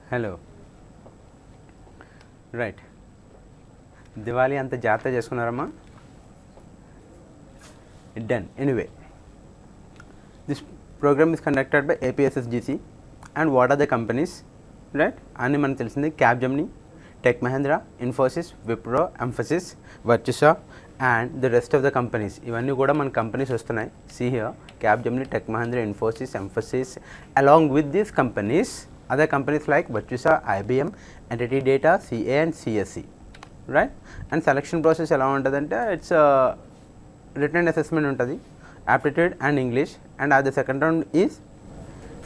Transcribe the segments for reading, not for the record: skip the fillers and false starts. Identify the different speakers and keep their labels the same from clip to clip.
Speaker 1: Hello right Diwali అంత జాగ్రత్త చేసుకున్నారమ్మా done anyway this program is conducted by APSSGC and what are the companies right అన్నీ మనకు తెలిసింది Capgemini, tech Mahindra, Infosys, Wipro, Mphasis, Virtusa and the rest of the companies. ఇవన్నీ కూడా మన కంపెనీస్ వస్తున్నాయి. See here Capgemini, tech Mahindra, Infosys, Mphasis. Along with these companies other companies like Virtusa, IBM, Entity Data, CA and CSE, right? And selection process ఎలా ఉంటుందంటే it's return assessment ఉంటుంది, aptitude and English, and the second round is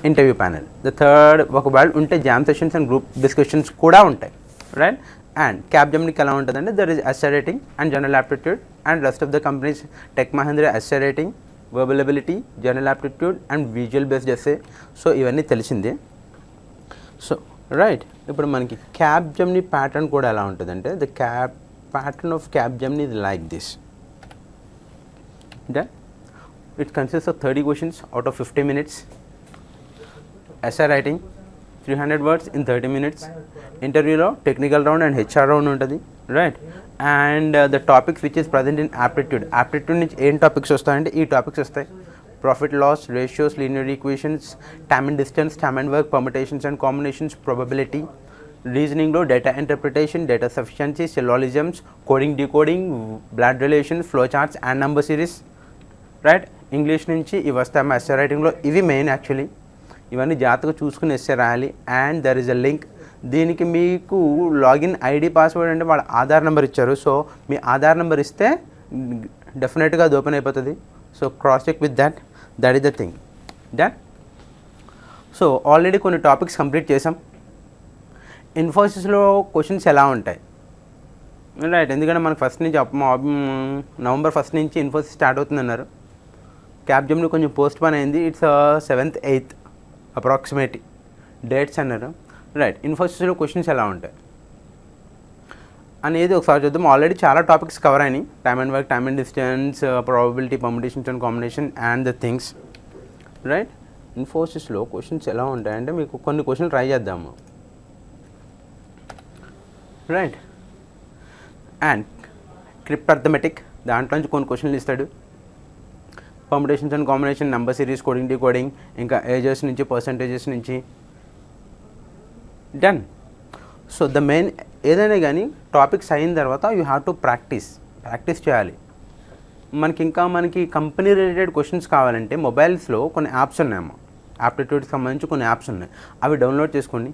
Speaker 1: interview panel. The third ఒకవేళ ఉంటే jam sessions and group discussions కూడా ఉంటాయి, right? And Capgemini ఎలా ఉంటుందంటే there is essay rating and general aptitude, and rest of the companies Tech Mahindra essay rating, verbal ability, general aptitude and visual based essay. So ఇవన్నీ తెలిసిందే. So right ఇప్పుడు మనకి క్యాబ్జెమినీ pattern కూడా ఎలా ఉంటుందంటే the pattern of Capgemini is like this. It consist of 30 questions out of 50 minutes. essay writing 300 words in 30 minutes. ఇంటర్వ్యూలో technical round and HR round ఉంటుంది, right? And the topics which is present in aptitude నుంచి ఏం topics వస్తాయంటే ఈ topics వస్తాయి: profit loss, ratios, linear equations, time and distance, time and work, permutations and combinations, probability, reasoning లో data interpretation, data sufficiency, syllogisms, coding, decoding, blood relations, flow charts and number series, right? English నుంచి ఇవి వస్తాయి essay రైటింగ్లో. ఇవి main actually. ఇవన్నీ జాగ్రత్తగా చూసుకుని essay రాయాలి. And there is a link. దీనికి మీకు లాగిన్ ఐడి పాస్వర్డ్ అంటే వాళ్ళ ఆధార్ నెంబర్ ఇచ్చారు. సో మీ ఆధార్ నెంబర్ ఇస్తే డెఫినెట్గా అది ఓపెన్ అయిపోతుంది. So cross check with that is the thing. Done. So already కొన్ని టాపిక్స్ కంప్లీట్ చేసాం. ఇన్ఫోసిస్లో క్వశ్చన్స్ ఎలా ఉంటాయి, రైట్? ఎందుకంటే మనకు ఫస్ట్ నుంచి నవంబర్ 1 నుంచి ఇన్ఫోసిస్ స్టార్ట్ అవుతుందన్నారు. క్యాబ్జెమినీ కొంచెం పోస్ట్ పోన్ అయింది. It's 7th 8th approximate dates అన్నారు, రైట్? ఇన్ఫోసిస్లో క్వశ్చన్స్ ఎలా ఉంటాయి అనేది ఒకసారి చూద్దాం. ఆల్రెడీ చాలా టాపిక్స్ కవర్ అయినాయి. Time and work, time and distance, probability, permutations and combination and the things, right? ఇన్ఫోసిస్లో క్వశ్చన్స్ ఎలా ఉంటాయంటే మీకు కొన్ని క్వశ్చన్లు ట్రై చేద్దాము, రైట్? అండ్ క్రిప్టర్థమెటిక్ దాంట్లోంచి కొన్ని క్వశ్చన్లు ఇస్తాడు. Permutations and combination, number series, coding, decoding, ఇంకా ఏజెస్ నుంచి, పర్సంటేజెస్ నుంచి. డన్. సో ద మెయిన్ ఏదైనా కానీ టాపిక్స్ అయిన తర్వాత యూ హ్యావ్ టు ప్రాక్టీస్ చేయాలి. మనకి కంపెనీ రిలేటెడ్ క్వశ్చన్స్ కావాలంటే మొబైల్స్లో కొన్ని యాప్స్ ఉన్నాయమ్మా, యాప్టిట్యూడ్కి సంబంధించి కొన్ని యాప్స్ ఉన్నాయి. అవి డౌన్లోడ్ చేసుకోండి,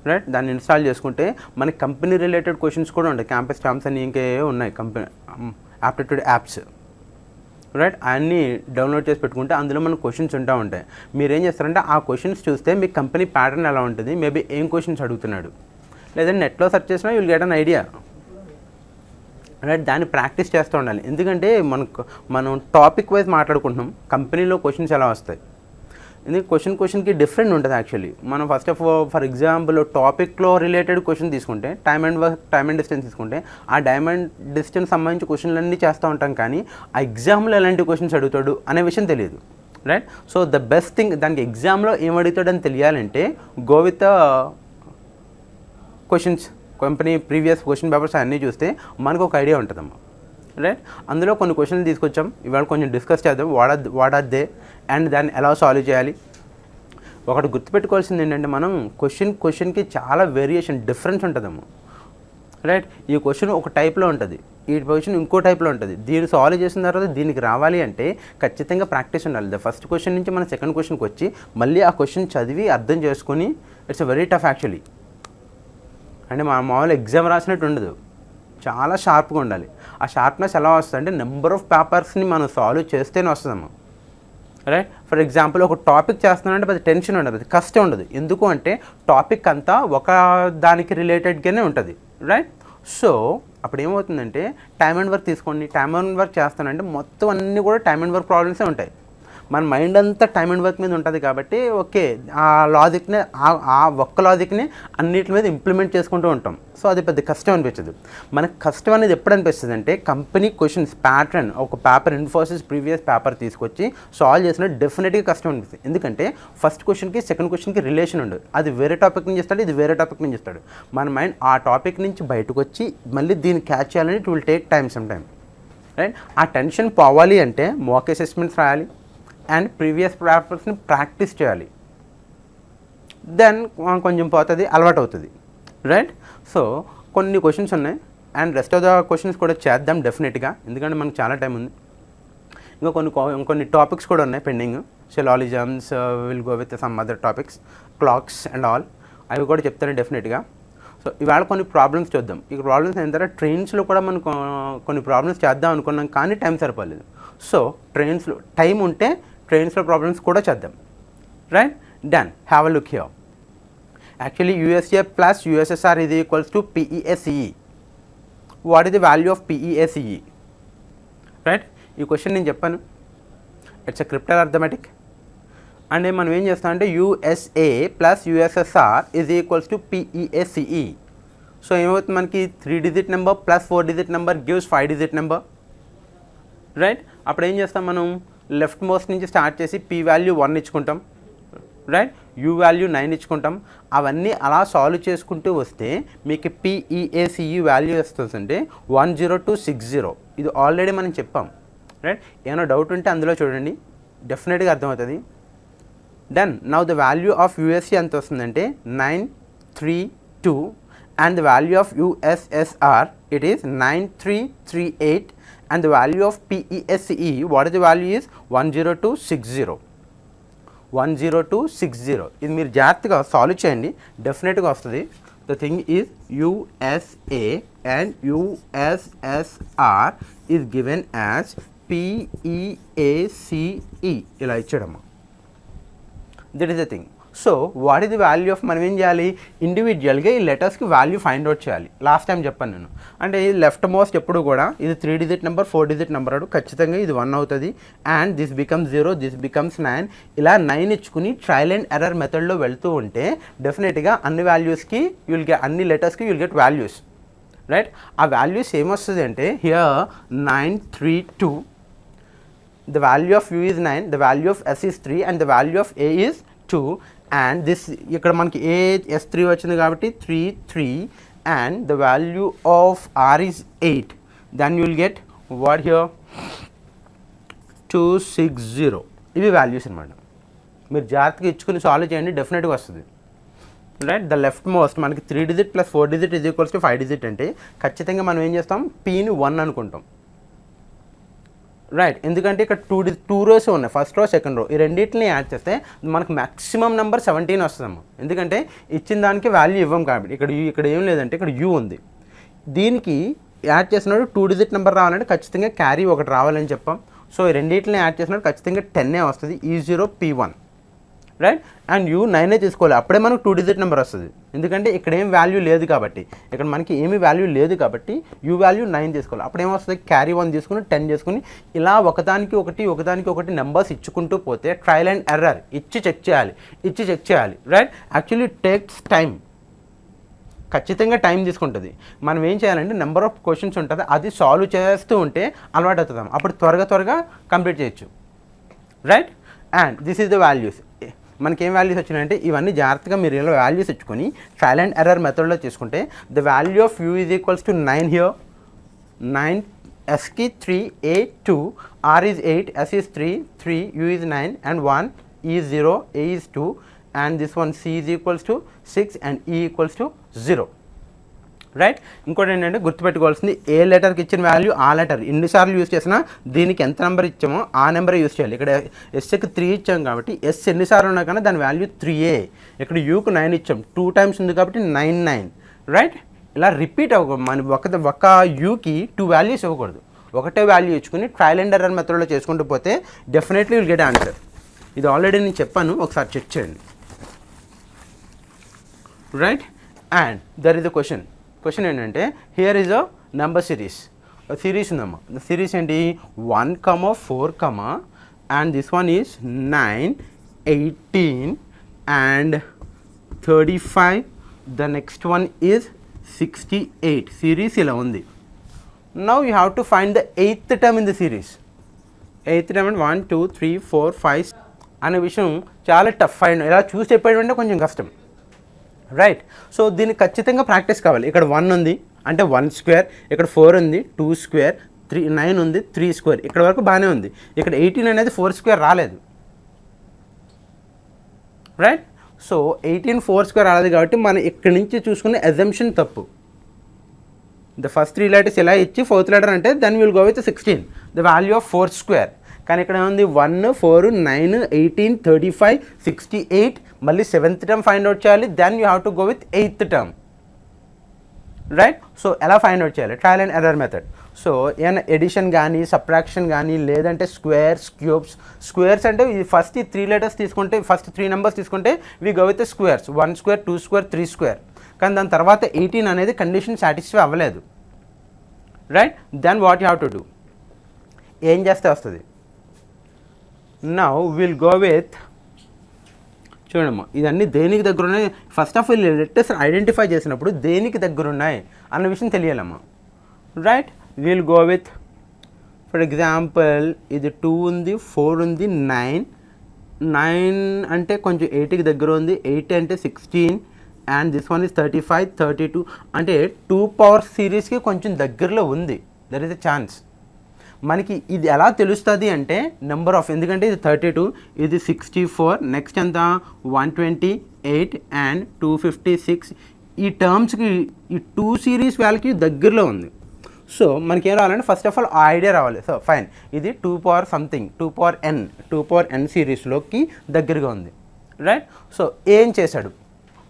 Speaker 1: రైట్? దాన్ని ఇన్స్టాల్ చేసుకుంటే మనకి కంపెనీ రిలేటెడ్ క్వశ్చన్స్ కూడా ఉంటాయి. క్యాంపస్ స్టాంప్స్ అని ఇంకే ఉన్నాయి కంపెనీ యాప్టిట్యూడ్ యాప్స్, రైట్? అన్నీ డౌన్లోడ్ చేసి పెట్టుకుంటే అందులో మనకు క్వశ్చన్స్ ఉంటాయి. మీరు ఏం చేస్తారంటే ఆ క్వశ్చన్స్ చూస్తే మీ కంపెనీ ప్యాటర్న్ ఎలా ఉంటుంది, మేబీ ఏం క్వశ్చన్స్ అడుగుతున్నాడు, లేదంటే నెట్లో సెర్చ్ చేసినా you'll get an idea, right? దాన్ని ప్రాక్టీస్ చేస్తూ ఉండాలి. ఎందుకంటే మనం టాపిక్ వైజ్ మాట్లాడుకుంటున్నాం. కంపెనీలో క్వశ్చన్స్ ఎలా వస్తాయి, ఎందుకంటే క్వశ్చన్కి డిఫరెంట్ ఉంటుంది యాక్చువల్లీ. మనం ఫర్ ఎగ్జాంపుల్ టాపిక్లో రిలేటెడ్ క్వశ్చన్ తీసుకుంటే time and work, time and distance తీసుకుంటే ఆ టైమ్ అండ్ డిస్టెన్స్ సంబంధించి క్వశ్చన్లన్నీ చేస్తూ ఉంటాం. కానీ ఆ ఎగ్జామ్లో ఎలాంటి క్వశ్చన్స్ అడుగుతాడు అనే విషయం తెలియదు, right? So the best thing దానికి ఎగ్జామ్లో ఏం అడుగుతాడని తెలియాలంటే go with questions, company previous question papers అన్నీ చూస్తే మనకు ఒక ఐడియా ఉంటుందమ్మా, రైట్? అందులో కొన్ని క్వశ్చన్లు తీసుకొచ్చాం. ఇవాళ కొంచెం డిస్కస్ చేద్దాం. వాట్ ఆర్ దే అండ్ దాన్ని ఎలా సాల్వ్ చేయాలి. ఒకటి గుర్తుపెట్టుకోవాల్సింది ఏంటంటే మనం క్వశ్చన్కి చాలా వేరియేషన్, డిఫరెన్స్ ఉంటుందమ్మా, రైట్? ఈ క్వశ్చన్ ఒక టైప్లో ఉంటుంది, ఈ క్వశ్చన్ ఇంకో టైప్లో ఉంటుంది. దీన్ని సాల్వ్ చేసిన తర్వాత దీనికి రావాలి అంటే ఖచ్చితంగా ప్రాక్టీస్ ఉండాలి. ద ఫస్ట్ క్వశ్చన్ నుంచి మనం సెకండ్ క్వశ్చన్కి వచ్చి మళ్ళీ ఆ క్వశ్చన్ చదివి అర్థం చేసుకొని ఇట్స్ వెరీ టఫ్ యాక్చువల్లీ. అంటే మామూలు ఎగ్జామ్ రాసినట్టు ఉండదు, చాలా షార్ప్గా ఉండాలి. ఆ షార్ప్నెస్ ఎలా వస్తుంది అంటే నెంబర్ ఆఫ్ పేపర్స్ని మనం సాల్వ్ చేస్తేనే వస్తుందమ్మా, రైట్? ఫర్ ఎగ్జాంపుల్ ఒక టాపిక్ చేస్తున్నానంటే పెద్ద టెన్షన్ ఉండదు, అది కష్టం ఉండదు. ఎందుకు అంటే టాపిక్ అంతా ఒక దానికి రిలేటెడ్గానే ఉంటుంది, రైట్? సో అప్పుడు ఏమవుతుందంటే టైమ్ అండ్ వర్క్ తీసుకోండి. టైమ్ అండ్ వర్క్ చేస్తానంటే మొత్తం అన్నీ కూడా టైమ్ అండ్ వర్క్ ప్రాబ్లమ్సే ఉంటాయి. మన మైండ్ అంతా టైమ్ అండ్ వర్క్ మీద ఉంటుంది కాబట్టి ఓకే ఆ లాజిక్ని ఆ ఒక్క లాజిక్ని అన్నిటి మీద ఇంప్లిమెంట్ చేసుకుంటూ ఉంటాం. సో అది పెద్ద కష్టం అనిపించదు. మనకు కష్టం అనేది ఎప్పుడు అనిపిస్తుంది అంటే కంపెనీ క్వశ్చన్స్ ప్యాటర్న్ ఒక పేపర్ ఇన్ఫోసిస్ ప్రీవియస్ పేపర్ తీసుకొచ్చి సాల్వ్ చేసినట్టు డెఫినెట్గా కష్టం అనిపిస్తుంది. ఎందుకంటే ఫస్ట్ క్వశ్చన్కి సెకండ్ క్వశ్చన్కి రిలేషన్ ఉండదు. అది వేరే టాపిక్ నుంచి ఇస్తాడు, ఇది వేరే టాపిక్ నుంచి ఇస్తాడు. మన మైండ్ ఆ టాపిక్ నుంచి బయటకు వచ్చి మళ్ళీ దీన్ని క్యాచ్ చేయాలని it will take time some time, right? ఆ టెన్షన్ పోవాలి అంటే మాక్ అసెస్మెంట్స్ రాయాలి అండ్ ప్రీవియస్ పేపర్స్ని ప్రాక్టీస్ చేయాలి. దెన్ కొంచెం పోతుంది, అలవాటు అవుతుంది, రైట్? సో కొన్ని క్వశ్చన్స్ ఉన్నాయి and rest of the questions కూడా చేద్దాం డెఫినెట్గా, ఎందుకంటే మనకు చాలా టైం ఉంది. ఇంకా కొన్ని టాపిక్స్ కూడా ఉన్నాయి pending. Syllogisms will go with some other topics, clocks and all, అవి కూడా చెప్తాను డెఫినెట్గా. సో ఇవాళ కొన్ని ప్రాబ్లమ్స్ చూద్దాం. ఈ ప్రాబ్లమ్స్ అయిన తర్వాత ట్రైన్స్లో కూడా మనం కొన్ని ప్రాబ్లమ్స్ చేద్దాం అనుకున్నాం కానీ టైం సరిపోలేదు. సో ట్రైన్స్లో టైం ఉంటే ట్రైన్స్లో ప్రాబ్లమ్స్ కూడా చేద్దాం, right? Done. Have a look here. Actually USA plus USSR is equals to PESCE. What is the value of PESCE? Right? ఈ క్వశ్చన్ నేను చెప్పాను, ఇట్స్ ఎ క్రిప్టల్ అర్థమెటిక్. అంటే మనం ఏం చేస్తాం అంటే USA plus USSR is equals to PESCE. So ఏమవుతుంది మనకి 3 digit number plus 4 digit number gives 5 digit number, right? అప్పుడు ఏం చేస్తాం మనం లెఫ్ట్ మోస్ట్ నుంచి స్టార్ట్ చేసి P వాల్యూ 1 ఇచ్చుకుంటాం, రైట్? U వాల్యూ 9 ఇచ్చుకుంటాం. అవన్నీ అలా సాల్వ్ చేసుకుంటూ వస్తే మీకు PESCE వాల్యూ వస్తుందంటే 10260. ఇది ఆల్రెడీ మనం చెప్పాం, రైట్? ఏమైనా డౌట్ ఉంటే అందులో చూడండి, డెఫినెట్గా అర్థమవుతుంది. Done. Now the value of USC ఎంత వస్తుందంటే 932 and the value of USSR it is 9338 and the value of PESCE, what is the value is 10260. 10260. ఇది మీరు జాగ్రత్తగా సాల్వ్ చేయండి, డెఫినెట్గా వస్తుంది. The thing is USA and USSR is given as PEACE. ఇలా ఇచ్చాడమ్మా. That is the thing. So what is the value of, మనం ఏం చేయాలి ఇండివిజువల్గా ఈ లెటర్స్కి వాల్యూ ఫైండ్ అవుట్ చేయాలి. లాస్ట్ టైం చెప్పాను నేను, అంటే ఈ లెఫ్ట్ మోస్ట్ ఎప్పుడు కూడా ఇది 3 digit నెంబర్ 4 digit నెంబర్ అడు ఖచ్చితంగా ఇది 1 అవుతుంది. And this becomes 0, this becomes 9. ఇలా 9 ఇచ్చుకుని ట్రయల్ అండ్ ఎర్రర్ మెథడ్లో వెళ్తూ ఉంటే డెఫినెట్గా అన్ని వాల్యూస్కి అన్ని లెటర్స్కి యుల్ గెట్ వాల్యూస్, రైట్? ఆ వాల్యూస్ ఏమొస్తుంది అంటే here 932, the value of U is 9, the value of S is 3 and the value of A is 2. And this ఇక్కడ మనకి S3 వచ్చింది కాబట్టి 3 and the value of R is 8. Then you will get what here 260. ఇవి values అనమాట. మీరు జాగ్రత్తగా ఇచ్చుకుని solve చేయండి, డెఫినెట్గా వస్తుంది, రైట్? ద లెఫ్ట్ మోస్ట్ మనకి 3 digit plus 4 digit is equals to 5 digit అంటే ఖచ్చితంగా మనం ఏం చేస్తాం Pని 1 అనుకుంటాం, రైట్? ఎందుకంటే ఇక్కడ 2 రోస్ ఉన్నాయి, ఫస్ట్ రో సెకండ్ రో. ఈ రెండింటిని యాడ్ చేస్తే మనకు మ్యాక్సిమం నెంబర్ 17 వస్తుందమ్మా. ఎందుకంటే ఇచ్చిన దానికి వాల్యూ ఇవ్వం కాబట్టి. ఇక్కడ ఏం లేదంటే ఇక్కడ U ఉంది, దీనికి యాడ్ చేసినప్పుడు 2 digit నెంబర్ రావాలంటే ఖచ్చితంగా క్యారీ ఒకటి రావాలని చెప్పాం. సో ఈ రెండింటిని యాడ్ చేసినప్పుడు ఖచ్చితంగా 10 వస్తుంది, E0 P1, right? And U 9 తీసుకోవాలి, అప్పుడే మనకు 2 digit నెంబర్ వస్తుంది. ఎందుకంటే ఇక్కడ ఏం వాల్యూ లేదు కాబట్టి, ఇక్కడ మనకి ఏమీ వాల్యూ లేదు కాబట్టి U వాల్యూ 9 తీసుకోవాలి. అప్పుడు ఏమొస్తుంది క్యారీ 1 తీసుకుని 10 చేసుకుని ఇలా ఒకదానికి ఒకటి నెంబర్స్ ఇచ్చుకుంటూ పోతే ట్రయల్ అండ్ ఎర్రర్ ఇచ్చి చెక్ చేయాలి, రైట్? యాక్చువల్లీ టేక్స్ టైం, ఖచ్చితంగా టైం తీసుకుంటుంది. మనం ఏం చేయాలంటే నెంబర్ ఆఫ్ క్వశ్చన్స్ ఉంటుంది, అది సాల్వ్ చేస్తూ ఉంటే అలవాటు అవుతుంది, అప్పుడు త్వరగా కంప్లీట్ చేయొచ్చు, right? And this is the values. మనకి ఏం వాల్యూస్ వచ్చినాయంటే ఇవన్నీ జాగ్రత్తగా మీరు ఇలా వాల్యూస్ ఇచ్చుకొని ట్రయల్ అండ్ ఎర్రర్ మెథడ్లో చేసుకుంటే the value of U is equals to 9 here, 9 Sకి 3, A 2, R is 8, S is 3, U is 9 and 1, E is 0, A is 2 and this one C is equals to 6 and E equals to 0, right? ఇంకోటి ఏంటంటే గుర్తుపెట్టుకోవాల్సింది ఏ లెటర్కి ఇచ్చిన value ఆ letter ఎన్నిసార్లు use చేసినా దీనికి ఎంత number ఇచ్చామో ఆ నెంబరే యూజ్ చేయాలి. ఇక్కడ ఎస్కి 3 ఇచ్చాం కాబట్టి ఎస్ ఎన్నిసార్లు ఉన్నా కానీ దాని వాల్యూ 3A. ఇక్కడ యూకి 9 ఇచ్చాం, 2 times ఉంది కాబట్టి 9, రైట్? ఇలా రిపీట్ అవ్వకూడదు. మన ఒక యూకి 2 వాల్యూస్ ఇవ్వకూడదు, ఒకటే వాల్యూ ఇచ్చుకుని ట్రయల్ అండ్ ఎర్రర్ మెథడ్లో చేసుకుంటూ పోతే డెఫినెట్లీ విల్ గెట్ ఆన్సర్. ఇది ఆల్రెడీ నేను చెప్పాను, ఒకసారి చెక్ చేయండి, right? And there is the question ఏంటంటే here is a number series ఉందమ్మా. సిరీస్ ఏంటి 1, 4, and this one is 9, 18 and 35. The next one is 68. Series ఇలా ఉంది. Now you have to find the 8th term in the series. 8th term 1 2 3 4 5 అనే విషయం చాలా tough and ఇలా చూసి చెప్పేయడం అంటే కొంచెం కష్టం, రైట్? సో దీనికి ఖచ్చితంగా ప్రాక్టీస్ కావాలి. ఇక్కడ 1 ఉంది అంటే 1 స్క్వేర్, ఇక్కడ 4 ఉంది 2 స్క్వేర్, 9 ఉంది 3 స్క్వేర్, ఇక్కడ వరకు బాగానే ఉంది. ఇక్కడ 18 అనేది 4 స్క్వేర్ రాలేదు, రైట్? సో 18 4 స్క్వేర్ రాలేదు కాబట్టి మనం ఇక్కడి నుంచి చూసుకునే అజంప్షన్ తప్పు. ద ఫస్ట్ 3 లెటర్స్ ఇలా ఇచ్చి 4th లెటర్ అంటే then will go with 16, the value of 4 square. కానీ ఇక్కడ ఏముంది 1 4 9 18 35 68, మళ్ళీ 7th టర్మ్ ఫైండ్ అవుట్ చేయాలి. Then you have to go with 8th term, right? So ఎలా ఫైండ్ అవుట్ చేయాలి? Trial and error method. So ఏమైనా addition కానీ సబ్ట్రాక్షన్ కానీ లేదంటే స్క్వేర్స్ క్యూబ్స్. స్క్వేర్స్ అంటే ఈ ఫస్ట్ 3 లెటర్స్ తీసుకుంటే, ఫస్ట్ 3 నెంబర్స్ తీసుకుంటే we go with squares, 1 square 2 square 3 square. కానీ దాని తర్వాత 18 అనేది కండిషన్ సాటిస్ఫై అవ్వలేదు, right? Then what you have to do, ఏం చేస్తే వస్తుంది? నౌ విల్ గో విత్, చూడమ్మా ఇదన్నీ దేనికి దగ్గర ఉన్నాయి. First of all letters identify చేసినప్పుడు దేనికి దగ్గర ఉన్నాయి అన్న విషయం తెలియాలమ్మా, right? Will go with for example ఇది 2 ఉంది 4 ఉంది 9 అంటే కొంచెం 8కి దగ్గర ఉంది, 8 అంటే 16 అండ్ దిస్ వన్ ఇస్ 35 32 అంటే 2 పవర్ సిరీస్కి కొంచెం దగ్గరలో ఉంది. There is a chance. మనకి ఇది ఎలా తెలుస్తుంది అంటే నెంబర్ ఆఫ్, ఎందుకంటే ఇది 32 ఇది 64 నెక్స్ట్ ఎంత 128 అండ్ 256, ఈ టర్మ్స్కి ఈ 2 సిరీస్ వాళ్ళకి దగ్గరలో ఉంది. సో మనకి ఏం రావాలంటే ఫస్ట్ ఆఫ్ ఆల్ ఐడియా రావాలి. సో ఫైన్, ఇది 2 పవర్ సంథింగ్ 2 పవర్ n సిరీస్లోకి దగ్గరగా ఉంది, రైట్? సో ఏం చేశాడు,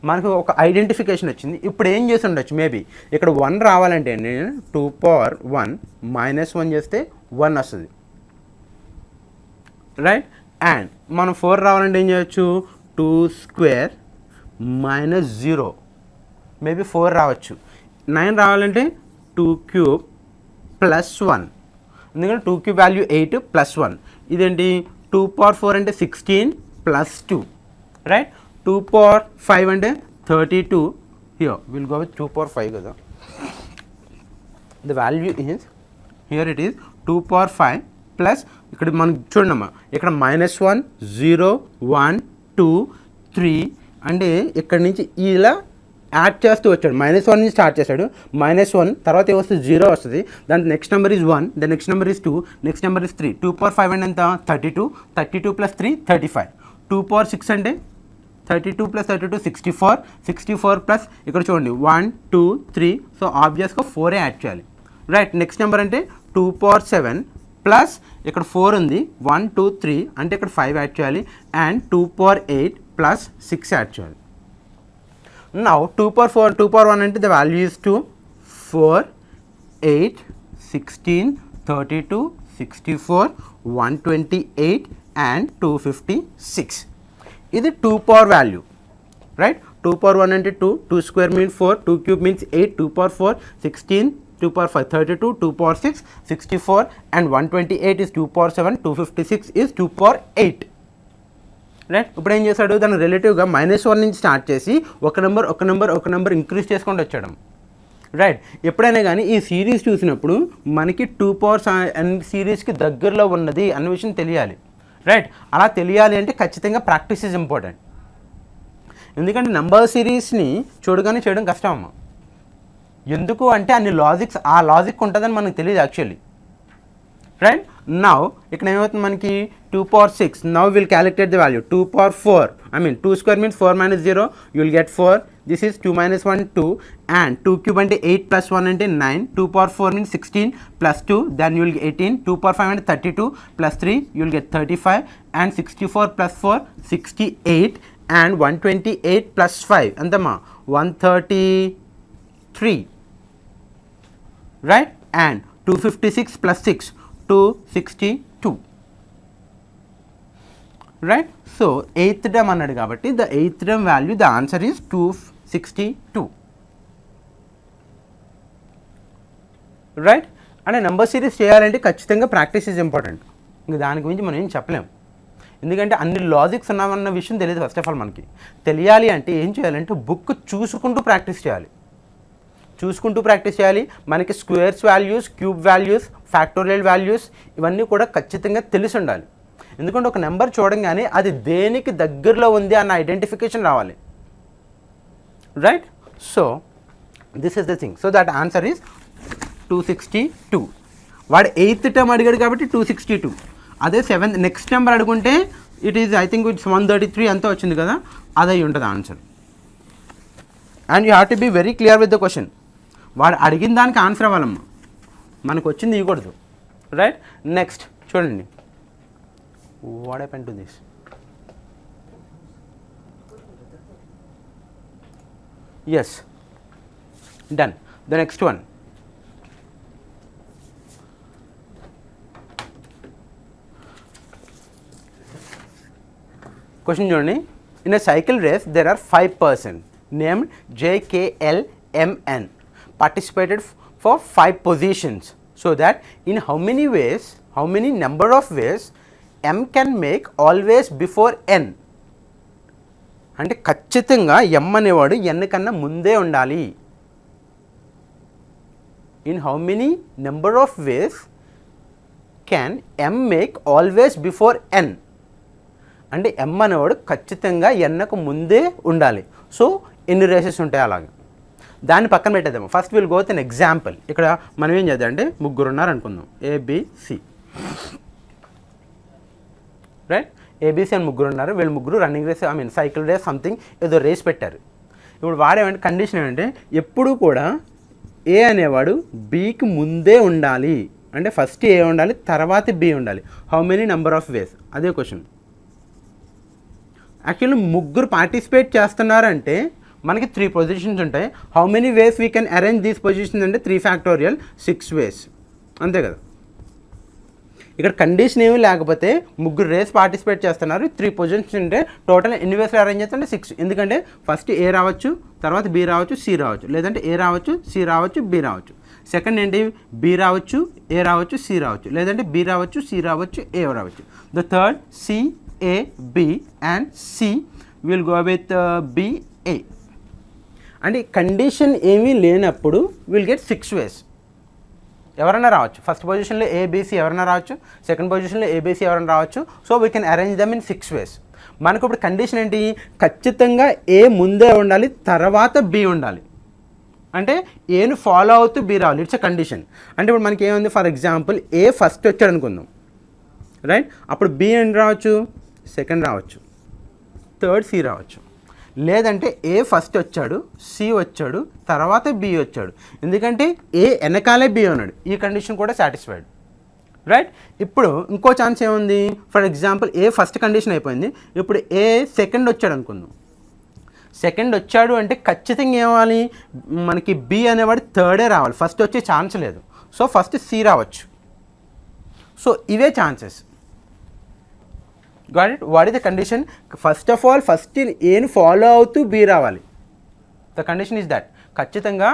Speaker 1: మనకు ఒక ఐడెంటిఫికేషన్ వచ్చింది. ఇప్పుడు ఏం చేసి ఉండొచ్చు, మేబీ ఇక్కడ 1 రావాలంటే నేను 2 పవర్ 1 -1 చేస్తే 1 వస్తుంది, రైట్? అండ్ మనం 4 రావాలంటే ఏం చేయొచ్చు, 2 స్క్వేర్ -0 మేబీ 4 రావచ్చు. 9 రావాలంటే 2 క్యూబ్ +1, ఎందుకంటే 2 క్యూబ్ వాల్యూ 8 +1. ఇదేంటి 2 పవర్ 4 అంటే 16 +2, రైట్? 2 పవర్ 5 అంటే 32. Here will go with 2 power 5 కదా. The value is here it is 2 power 5 plus ఇక్కడ మనకు చూడమ్మా ఇక్కడ -1 0 1 2 3 అంటే ఇక్కడ నుంచి ఇలా యాడ్ చేస్తూ వచ్చాడు. -1 నుంచి స్టార్ట్ చేశాడు, -1 తర్వాత ఏమొస్తుంది 0 వస్తుంది, దాని next number is 1, the next number is 2, next number is 3. 2 power 5 అంటే ఎంత 32 32 + 3 35. 2 పవర్ 6 అంటే 32 + 32 64 64 ప్లస్ ఇక్కడ చూడండి 1 2 3, సో ఆబ్వియస్గా 4 యాడ్ చేయాలి, రైట్? నెక్స్ట్ నెంబర్ అంటే 2 పవర్ 7 ప్లస్ ఇక్కడ 4 ఉంది 1 2 3 అంటే ఇక్కడ 5 యాడ్ చేయాలి అండ్ 2 పవర్ 8 ప్లస్ 6 యాడ్ చేయాలి. నౌ 2 పవర్ 4 2 పవర్ 1 అంటే ద వాల్యూ ఈజ్ 2 4 8 16 32 64 128 అండ్ 256. ఇది 2 పవర్ వాల్యూ, రైట్? 2 పవర్ 1 అంటే 2, 2 square means 4, 2 cube means 8, 2 power 4 16, 2 power 5 32, 2 power 6 64 and 128 is 2 power 7, 256 is 2 power 8, right? ఇప్పుడు ఏం చేశాడు, దాని రిలేటివ్గా -1 నుంచి స్టార్ట్ చేసి ఒక నెంబర్ ఇంక్రీజ్ చేసుకుంటూ వచ్చాడు, రైట్? ఎప్పుడైనా కానీ ఈ సిరీస్ చూసినప్పుడు మనకి 2 పవర్స్ n సిరీస్కి దగ్గరలో ఉన్నది అన్న విషయం తెలియాలి, రైట్? అలా తెలియాలి అంటే ఖచ్చితంగా ప్రాక్టీస్ ఈజ్ ఇంపార్టెంట్. ఎందుకంటే నెంబర్ సిరీస్ని చూడగానే చేయడం కష్టం అమ్మ. ఎందుకు అంటే అన్ని లాజిక్స్ ఆ లాజిక్ ఉంటుందని మనకు తెలియదు యాక్చువల్లీ, రైట్? నౌ ఇక్కడ ఏమవుతుంది మనకి 2 power 6. Now will calculate the value 2 power 4, I mean 2 square means 4 - 0, you will get 4. This is 2 - 1 2 and 2 cube అంటే 8 + 1 అంటే 9, 2 power 4 means 16 + 2 then you will get 18, 2 power 5 అంటే 32 + 3 you will get 35 and 64 + 4 68 and 128 + 5 ఎంతమ్మా 133, right? And 256 + 6 262, right? So 8th term అన్నాడు కాబట్టి the 8th term value the answer is 262, right? అంటే number series చేయాలంటే ఖచ్చితంగా practice is important. ఇంక దాని గురించి మనం ఏం చెప్పలేం, ఎందుకంటే అన్ని లాజిక్స్ ఉన్నామన్న విషయం తెలియదు. ఫస్ట్ ఆఫ్ ఆల్ మనకి తెలియాలి అంటే ఏం చేయాలంటే బుక్ చూసుకుంటూ ప్రాక్టీస్ చేయాలి. మనకి squares values, cube values, factorial values ఇవన్నీ కూడా ఖచ్చితంగా తెలిసి ఉండాలి. ఎందుకంటే ఒక నెంబర్ చూడంగానే అది దేనికి దగ్గరలో ఉంది అన్న ఐడెంటిఫికేషన్ రావాలి, right? So this is the thing. So that answer is 262. వాడు 8th టర్మ్ అడిగాడు కాబట్టి 262. అదే 7th నెక్స్ట్ నెంబర్ అడుగుంటే it is I think it's 133 అంతా వచ్చింది కదా, అది అయి ఉంటుంది answer. And you have to be very clear with the question. వాడు అడిగిన దానికి ఆన్సర్ అవ్వాలమ్మా, మనకు వచ్చింది ఇవ్వకూడదు, రైట్? నెక్స్ట్ చూడండి, what happen to this? Yes, done. The next one, question చూడండి. In a cycle race there are 5 persons named JKLMN participated for 5 positions, so that in how many number of ways M can make always before N. అంటే ఖచ్చితంగా M అనేవాడు N కన్నా ముందే ఉండాలి. In how many number of ways can M make always before N? అంటే M అనేవాడు ఖచ్చితంగా Nకు ముందే ఉండాలి. సో ఎన్ని రేసెస్ ఉంటాయి అలాగా, దాన్ని పక్కన పెట్టేద్దాము. First will go with an example. ఇక్కడ మనం ఏం చేద్దాం అంటే ముగ్గురు ఉన్నారు అనుకుందాం, ABC, రైట్? ABC అని ముగ్గురు ఉన్నారు. వీళ్ళు ముగ్గురు running race, cycle race something ఏదో రేస్ పెట్టారు. ఇప్పుడు వాడేమంటే కండిషన్ ఏమంటే ఎప్పుడు కూడా A అనేవాడు Bకి ముందే ఉండాలి. అంటే ఫస్ట్ A ఉండాలి, తర్వాత B ఉండాలి. How many number of ways, అదే క్వశ్చన్. యాక్చువల్లీ ముగ్గురు పార్టిసిపేట్ చేస్తున్నారంటే మనకి 3 పొజిషన్స్ ఉంటాయి. How many ways we can arrange these positions అంటే 3 factorial 6 ways, అంతే కదా. ఇక్కడ కండిషన్ ఏమీ లేకపోతే ముగ్గురు రేస్ పార్టిసిపేట్ చేస్తున్నారు, 3 పొజిషన్స్ ఉంటే టోటల్ ఎన్ని వేస్లో అరేంజ్ చేస్తుంటే 6. ఎందుకంటే ఫస్ట్ A రావచ్చు, తర్వాత B రావచ్చు, C రావచ్చు, లేదంటే A రావచ్చు, C రావచ్చు, B రావచ్చు. సెకండ్ ఏంటి, B రావచ్చు, A రావచ్చు, C రావచ్చు, లేదంటే B రావచ్చు, C రావచ్చు, A రావచ్చు. The third C, A, B and C will go with B, A. అంటే కండిషన్ ఏమీ లేనప్పుడు విల్ గెట్ 6 ways. ఎవరైనా రావచ్చు, ఫస్ట్ పొజిషన్లో ABC ఎవరైనా రావచ్చు, సెకండ్ పొజిషన్లో ABC ఎవరైనా రావచ్చు. So we can arrange them in 6 ways. మనకు ఇప్పుడు కండిషన్ ఏంటి, ఖచ్చితంగా A ముందే ఉండాలి, తర్వాత B ఉండాలి. అంటే ఏను ఫాలో అవుతూ B రావాలి, ఇట్స్ అ కండిషన్. అంటే ఇప్పుడు మనకి ఏముంది, ఫర్ ఎగ్జాంపుల్ A ఫస్ట్ వచ్చాడు అనుకుందాం, రైట్? అప్పుడు B అని రావచ్చు, సెకండ్ రావచ్చు, థర్డ్ C రావచ్చు. లేదంటే A ఫస్ట్ వచ్చాడు, C వచ్చాడు, తర్వాత B వచ్చాడు. ఎందుకంటే A వెనకాలే B ఉన్నాడు, ఈ కండిషన్ కూడా సాటిస్ఫైడ్, రైట్? ఇప్పుడు ఇంకో ఛాన్స్ ఏముంది, for example A first condition అయిపోయింది, ఇప్పుడు A సెకండ్ వచ్చాడు అనుకుందాం. సెకండ్ వచ్చాడు అంటే ఖచ్చితంగా ఏమవ్వాలి, మనకి B అనేవాడు థర్డే రావాలి, ఫస్ట్ వచ్చే ఛాన్స్ లేదు. సో ఫస్ట్ C రావచ్చు. సో ఇవే chances. Got it? What is the condition? First of all first ఏని ఫాలో అవుతూ B రావాలి. ద కండిషన్ ఈజ్ దట్ ఖచ్చితంగా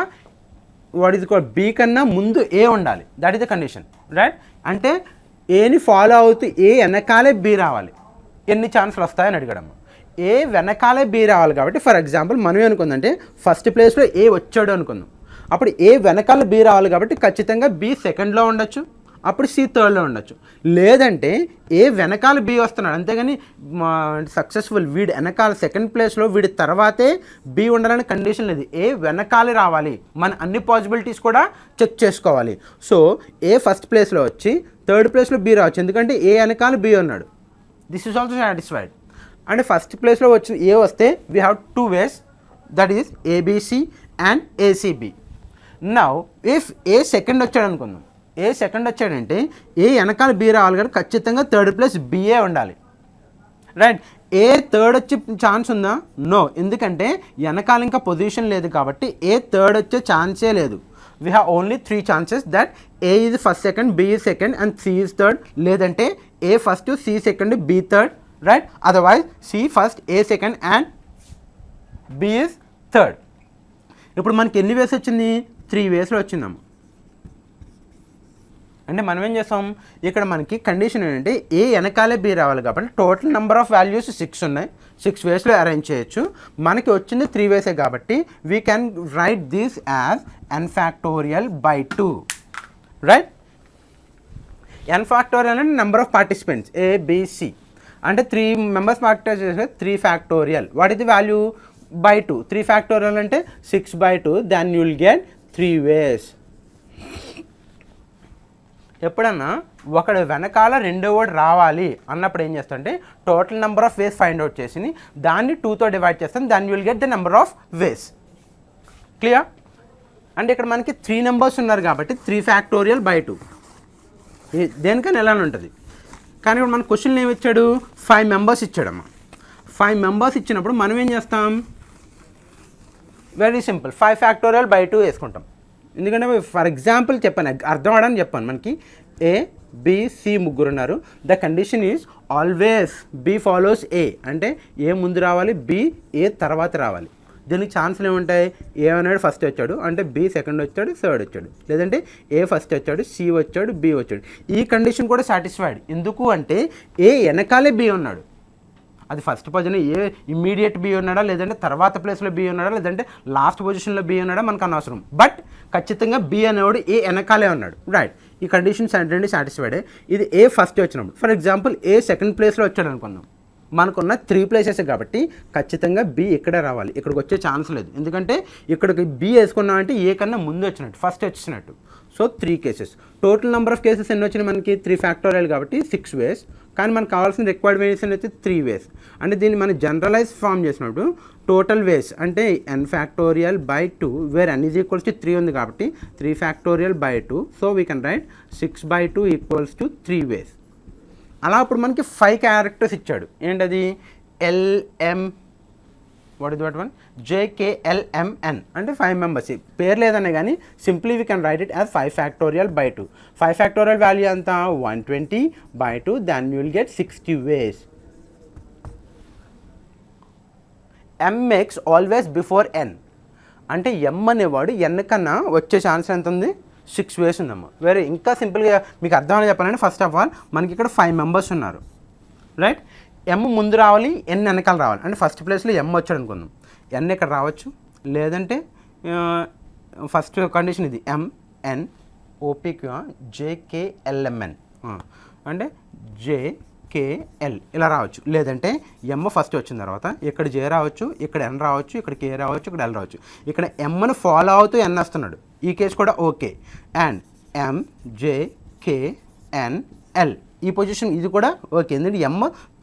Speaker 1: వాట్ ఈజ్ కాల్డ్ B కన్నా ముందు A ఉండాలి. That is the condition, right? అంటే ఏని ఫాలో అవుతూ A వెనకాలే B రావాలి. ఎన్ని ఛాన్సులు వస్తాయని అడిగాడమ్మ. A వెనకాలే B రావాలి కాబట్టి ఫర్ ఎగ్జాంపుల్ మనం ఏమనుకుందంటే ఫస్ట్ ప్లేస్లో A వచ్చాడు అనుకుందాం. అప్పుడు A వెనకాల B రావాలి కాబట్టి ఖచ్చితంగా B సెకండ్లో ఉండొచ్చు, అప్పుడు C థర్డ్లో ఉండొచ్చు. లేదంటే A వెనకాల B వస్తున్నాడు, అంతేగాని సక్సెస్ఫుల్ వీడి వెనకాల సెకండ్ ప్లేస్లో వీడి తర్వాతే B ఉండాలని కండిషన్ లేదు. A వెనకాలే రావాలి. మన అన్ని పాసిబిలిటీస్ కూడా చెక్ చేసుకోవాలి. సో A ఫస్ట్ ప్లేస్లో వచ్చి థర్డ్ ప్లేస్లో B రావచ్చు, ఎందుకంటే A వెనకాల B ఉన్నాడు. This is also satisfied. అంటే ఫస్ట్ ప్లేస్లో వచ్చిన A వస్తే we have 2 ways, that is ABC and ACB. Now if A second వచ్చాడు అనుకుందాం, A సెకండ్ వచ్చాడంటే A వెనకాల B రావాలి కానీ ఖచ్చితంగా థర్డ్ ప్లేస్ BA ఉండాలి, రైట్? A థర్డ్ వచ్చే ఛాన్స్ ఉందా? నో, ఎందుకంటే వెనకాల ఇంకా పొజిషన్ లేదు కాబట్టి A థర్డ్ వచ్చే ఛాన్సే లేదు. We have only 3 chances, that A is first second, B is second and C is third. లేదంటే A first, C second, B third, right? Otherwise C first, A second and B is third. ఇప్పుడు మనకి ఎన్ని వేస్ వచ్చింది? 3 వేస్లో వచ్చిందమ్మ. అంటే మనం ఏం చేస్తాం, ఇక్కడ మనకి కండిషన్ ఏంటంటే ఏ వెనకాలే బి రావాలి కాబట్టి టోటల్ నెంబర్ ఆఫ్ వాల్యూస్ 6 ఉన్నాయి, 6 వేస్లో అరేంజ్ చేయొచ్చు. మనకి వచ్చింది 3 వేసే కాబట్టి we can write this as n factorial by 2, right. n factorial అంటే నెంబర్ ఆఫ్ పార్టిసిపెంట్స్ ABC, అంటే 3 మెంబర్స్ పార్టిసిపేట్ చేస్తే 3 factorial. What is the value by 2, 3 factorial అంటే 6/2, దెన్ యూ విల్ గెట్ 3 వేస్. ఎప్పుడన్నా ఒకడు వెనకాల రెండో వాడు రావాలి అన్నప్పుడు ఏం చేస్తాం అంటే total number of ways find out చేసి దాన్ని 2తో డివైడ్ చేస్తాం, దాన్ని will get the number of ways. Clear? అంటే ఇక్కడ మనకి 3 నెంబర్స్ ఉన్నారు కాబట్టి 3 ఫ్యాక్టోరియల్ బై 2 దేనికైనా ఎలా ఉంటుంది. కానీ ఇప్పుడు మన క్వశ్చన్ ఏమి ఇచ్చాడు, 5 మెంబర్స్ ఇచ్చాడమ్మా. 5 మెంబర్స్ ఇచ్చినప్పుడు మనం ఏం చేస్తాం, వెరీ సింపుల్, 5 ఫ్యాక్టోరియల్ బై 2 వేసుకుంటాం. ఎందుకంటే ఫర్ ఎగ్జాంపుల్ చెప్పాను, అర్థం అవడానికి చెప్పాను. మనకి ABC ముగ్గురు ఉన్నారు. The condition is always B follows A, అంటే ఏ ముందు రావాలి, B A తర్వాత రావాలి. దీనికి ఛాన్స్లు ఏముంటాయి, ఏ అనేది ఫస్ట్ వచ్చాడు అంటే B సెకండ్ వచ్చాడు, థర్డ్ వచ్చాడు, లేదంటే A ఫస్ట్ వచ్చాడు, C వచ్చాడు, B వచ్చాడు. ఈ కండిషన్ కూడా సాటిస్ఫైడ్. ఎందుకు అంటే ఏ వెనకాలే B ఉన్నాడు. అది ఫస్ట్ పొజిషన్ ఏ ఇమ్మీడియట్ బి ఉన్నాడా, లేదంటే తర్వాత ప్లేస్లో బి ఉన్నాడా, లేదంటే లాస్ట్ పొజిషన్లో బి ఉన్నాడా మనకు అనవసరం. బట్ ఖచ్చితంగా బి అనేవాడు ఏ వెనకాలే ఉన్నాడు, రైట్. ఈ కండిషన్స్ రెండు సాటిస్ఫైడే. ఇది ఏ ఫస్ట్ వచ్చినప్పుడు, ఫర్ ఎగ్జాంపుల్ ఏ సెకండ్ ప్లేస్లో వచ్చాడు అనుకుందాం, మనకున్న 3 ప్లేసెస్ కాబట్టి ఖచ్చితంగా బి ఇక్కడే రావాలి, ఇక్కడికి వచ్చే ఛాన్స్ లేదు. ఎందుకంటే ఇక్కడికి బి వేసుకున్నామంటే ఏ కన్నా ముందు వచ్చినట్టు, ఫస్ట్ వచ్చినట్టు. So 3 cases. Total number of cases ఎన్ని వచ్చినాయి మనకి, 3 ఫ్యాక్టోరియల్ కాబట్టి 6 వేస్. కానీ మనకు కావాల్సిన రిక్వైర్డ్ వేస్ అయితే 3 వేస్. అంటే దీన్ని మనం జనరలైజ్ ఫామ్ చేసినప్పుడు టోటల్ వేస్ అంటే n factorial by 2, where n is equals to 3 ఉంది కాబట్టి 3 factorial by 2. So we can write 6/2 equals to 3 ways. అలా ఇప్పుడు మనకి 5 క్యారెక్టర్స్ ఇచ్చాడు. ఏంటది, LM what is that one, JKLMN అంటే 5 మెంబర్స్. పేరు లేదనే కానీ simply we can write it as 5 factorial by 2. 5 factorial value అంత 120/2, దాన్ you will get 60 ways. M makes always before N, అంటే M అనేవాడు N కన్నా వచ్చే ఛాన్స్ ఎంత ఉంది, 6 వేస్ ఉందమ్మా. వేరే ఇంకా సింపుల్గా మీకు అర్థమని చెప్పాలంటే ఫస్ట్ ఆఫ్ ఆల్ మనకి ఇక్కడ 5 మెంబర్స్ ఉన్నారు, రైట్. M ముందు రావాలి, N వెనకాల రావాలి. అంటే ఫస్ట్ ప్లేస్లో M వచ్చాడు అనుకుందాం, N ఇక్కడ రావచ్చు, లేదంటే ఫస్ట్ కండిషన్ ఇది MN OPQ JKLMN అంటే JKL ఇలా రావచ్చు. లేదంటే M ఫస్ట్ వచ్చిన తర్వాత ఇక్కడ J రావచ్చు, ఇక్కడ N రావచ్చు, ఇక్కడ K రావచ్చు, ఇక్కడ L రావచ్చు. ఇక్కడ Mను ఫాలో అవుతూ N వస్తున్నాడు, ఈ కేసు కూడా ఓకే. అండ్ MJKNL ఈ పొజిషన్ ఇది కూడా ఓకే, ఎందుకంటే M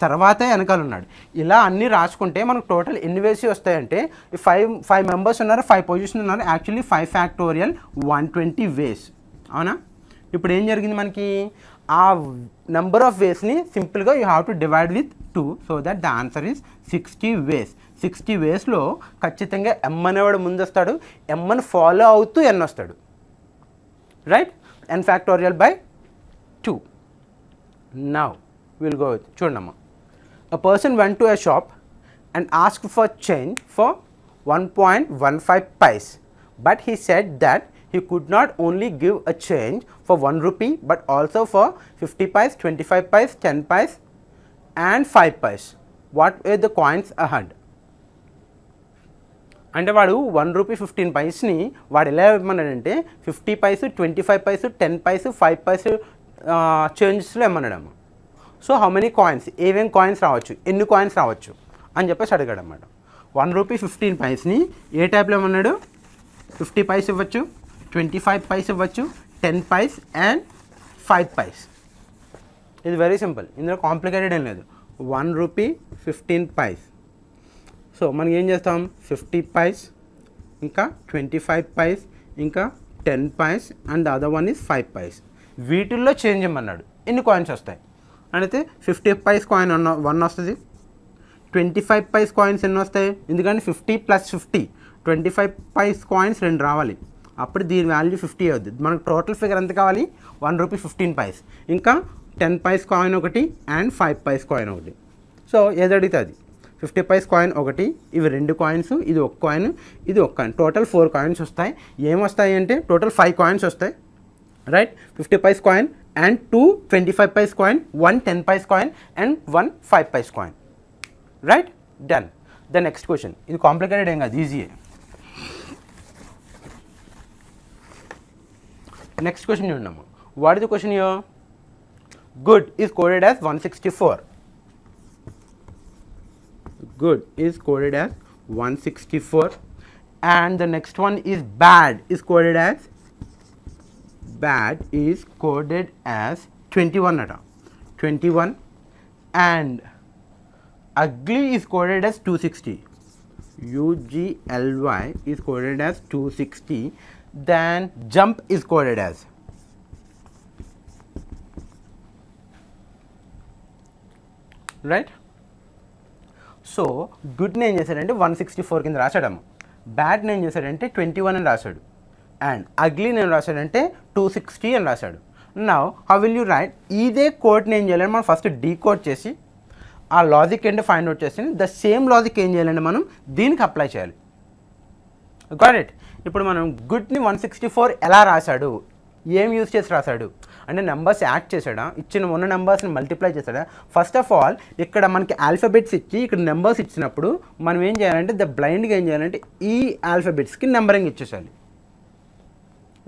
Speaker 1: తర్వాతే వెనకాల ఉన్నాడు. ఇలా అన్నీ రాసుకుంటే మనకు టోటల్ ఎన్ని వేసి వస్తాయంటే 5 మెంబర్స్ ఉన్నారు, 5 పొజిషన్ ఉన్నారు. యాక్చువల్లీ 5 ఫ్యాక్టోరియల్ 120 వేస్, అవునా. ఇప్పుడు ఏం జరిగింది మనకి, ఆ నెంబర్ ఆఫ్ వేస్ని సింపుల్గా you have to divide with 2 so that the answer is 60 వేస్. 60 వేస్లో ఖచ్చితంగా M అనేవాడు ముందు వస్తాడు, Mని ఫాలో అవుతూ N వస్తాడు, right. n factorial by 2. Now we'll go with చూడమ్మా. A person went to a shop and asked for change for 1.15 paise, but he said that he could not only give a change for 1 rupee but also for 50 paise, 25 paise, 10 paise and 5 paise. What were the coins ahead? అంటే వాడు 1 rupee 15 పైస్ని వాడు ఎలా ఇవ్వమన్నాడంటే 50 పైసు, 25 పైసు, 10 పైసు, 5 పైసు చేంజెస్లో ఇమ్మన్నాడమ్మ. So how many coins, ఏమేం coins రావచ్చు, ఎన్ని కాయిన్స్ రావచ్చు అని చెప్పేసి అడిగాడు అన్నమాట. 1 రూపీ 15 పైస్ని ఏ టైప్లో ఇవ్వమన్నాడు, 50 పైస్ ఇవ్వచ్చు, 25 పైస్ ఇవ్వచ్చు, 10 పైస్ అండ్ 5 పైస్. ఇది వెరీ సింపుల్, ఇందులో కాంప్లికేటెడ్ ఏం లేదు. 1 రూపీ 15 పైస్. సో మనం ఏం చేస్తాం, 50 పైస్, ఇంకా 25 పైస్, ఇంకా 10 paise and the other one is 5 paise. వీటిల్లో చేంజ్ ఇమ్మన్నాడు, ఎన్ని కాయిన్స్ వస్తాయి అంటే 50 పైస్ కాయిన్ 1 వస్తుంది, 25 పైస్ కాయిన్స్ ఎన్ని వస్తాయి, ఎందుకంటే 50 + 50 25 పైస్ కాయిన్స్ 2 రావాలి, అప్పుడు దీని వాల్యూ 50 అవుద్ది. మనకు టోటల్ ఫిగర్ ఎంత కావాలి, 1 రూపీ 15 పైస్, ఇంకా 10 పైస్ కాయిన్ ఒకటి అండ్ 5 పైస్ కాయిన్ ఒకటి. సో ఏది అడిగితే అది. 50 పైస్ కాయిన్ ఒకటి, ఇవి 2 కాయిన్స్, ఇది 1 కాయిన్, ఇది 1 కాయిన్, టోటల్ 4 కాయిన్స్ వస్తాయి. ఏమొస్తాయి అంటే టోటల్ 5 కాయిన్స్ వస్తాయి, right? 50 paise coin and 2 25 paise coin, 1 10 paise coin and 1 5 paise coin, right? Done. The next question, ఇది కాంప్లికేటెడ్ ఏం కాదు, ఈజీ. నెక్స్ట్ క్వశ్చన్ చూద్దాము. What is the question here? Good is coded as 164. Good is coded as 164, and the next one is bad is coded as 21 ata 21, and ugly is coded as 260. UGLY is coded as 260. Then jump is coded as right. So గుడ్ని ఏం చేశాడంటే 164 కింద రాశాడమ్మ, బ్యాడ్ని ఏం చేశాడంటే 21 అని రాశాడు, and అగ్లీని ఏం రాశాడంటే 260 అని రాశాడు. Now how will you right? ఇదే కోడ్ని ఏం చేయాలంటే మనం ఫస్ట్ డీకోడ్ చేసి ఆ లాజిక్ ఏంటో ఫైండ్ అవుట్ చేసి ద సేమ్ లాజిక్ ఏం చేయాలంటే మనం దీనికి అప్లై చేయాలి. Got it? ఇప్పుడు మనం గుడ్ని 164 ఎలా రాశాడు, ఏం యూజ్ చేసి రాశాడు అంటే నెంబర్స్ యాడ్ చేశాడా, ఉన్న నెంబర్స్ని మల్టిప్లై చేశాడా? ఫస్ట్ ఆఫ్ ఆల్ ఇక్కడ మనకి ఆల్ఫాబెట్స్ ఇచ్చి ఇక్కడ నెంబర్స్ ఇచ్చినప్పుడు మనం ఏం చేయాలంటే బ్లైండ్గా ఏం చేయాలంటే ఈ ఆల్ఫాబెట్స్కి నెంబరింగ్ ఇచ్చేసాలి,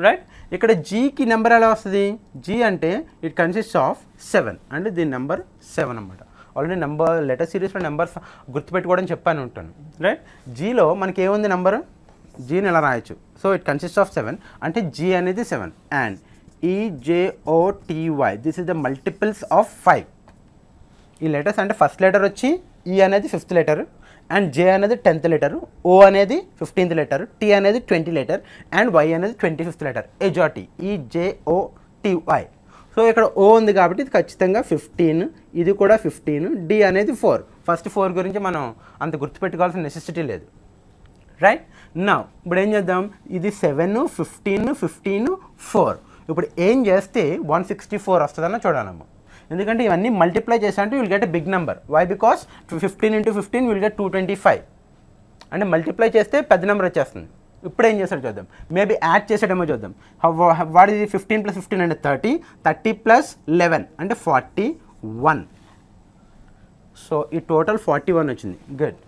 Speaker 1: రైట్? ఇక్కడ జీకి నెంబర్ ఎలా వస్తుంది? జీ అంటే ఇట్ కన్సిస్ట్ ఆఫ్ 7, అంటే దీని నెంబర్ 7 అన్నమాట. ఆల్రెడీ నెంబర్ లెటర్ సిరీస్లో నెంబర్స్ గుర్తుపెట్టుకోవడం చెప్పాను ఉంటాను, రైట్? జీలో మనకి ఏముంది నెంబరు? జీని ఎలా రాయొచ్చు? సో ఇట్ కన్సిస్ట్ ఆఫ్ 7, అంటే జీ అనేది 7, and EJOTY this is the multiples of 5. ఈ లెటర్స్ అంటే ఫస్ట్ లెటర్ వచ్చి ఈ అనేది 5th లెటర్, అండ్ జే అనేది 10th లెటర్, ఓ అనేది 15th లెటర్, టీ అనేది 20 లెటర్, అండ్ వై అనేది 25th లెటర్. ఎజాటీ EJOTY. సో ఇక్కడ ఓ ఉంది కాబట్టి ఇది ఖచ్చితంగా 15, ఇది కూడా 15, డి అనేది 4. ఫస్ట్ 4 గురించి మనం అంత గుర్తుపెట్టుకోవాల్సిన నెసెసిటీ లేదు, రైట్? నా ఇప్పుడు ఏం చేద్దాం? ఇది 7, 15, 15, 4. ఇప్పుడు ఏం చేస్తే 164 వస్తుందన్న చూడాలమ్మా, ఎందుకంటే ఇవన్నీ మల్టిప్లై చేసాంటే will get a big number. Why? Because 15 × 15 will get 225, అంటే మల్టిప్లై చేస్తే పెద్ద నెంబర్ వచ్చేస్తుంది. ఇప్పుడు ఏం చేస్తాడు చూద్దాం, మేబీ యాడ్ చేసాడేమో చూద్దాం. వాట్ ఇది 15 + 15 అంటే 30, 30 + 11 అంటే 41. సో ఈ టోటల్ 41 వచ్చింది. Good,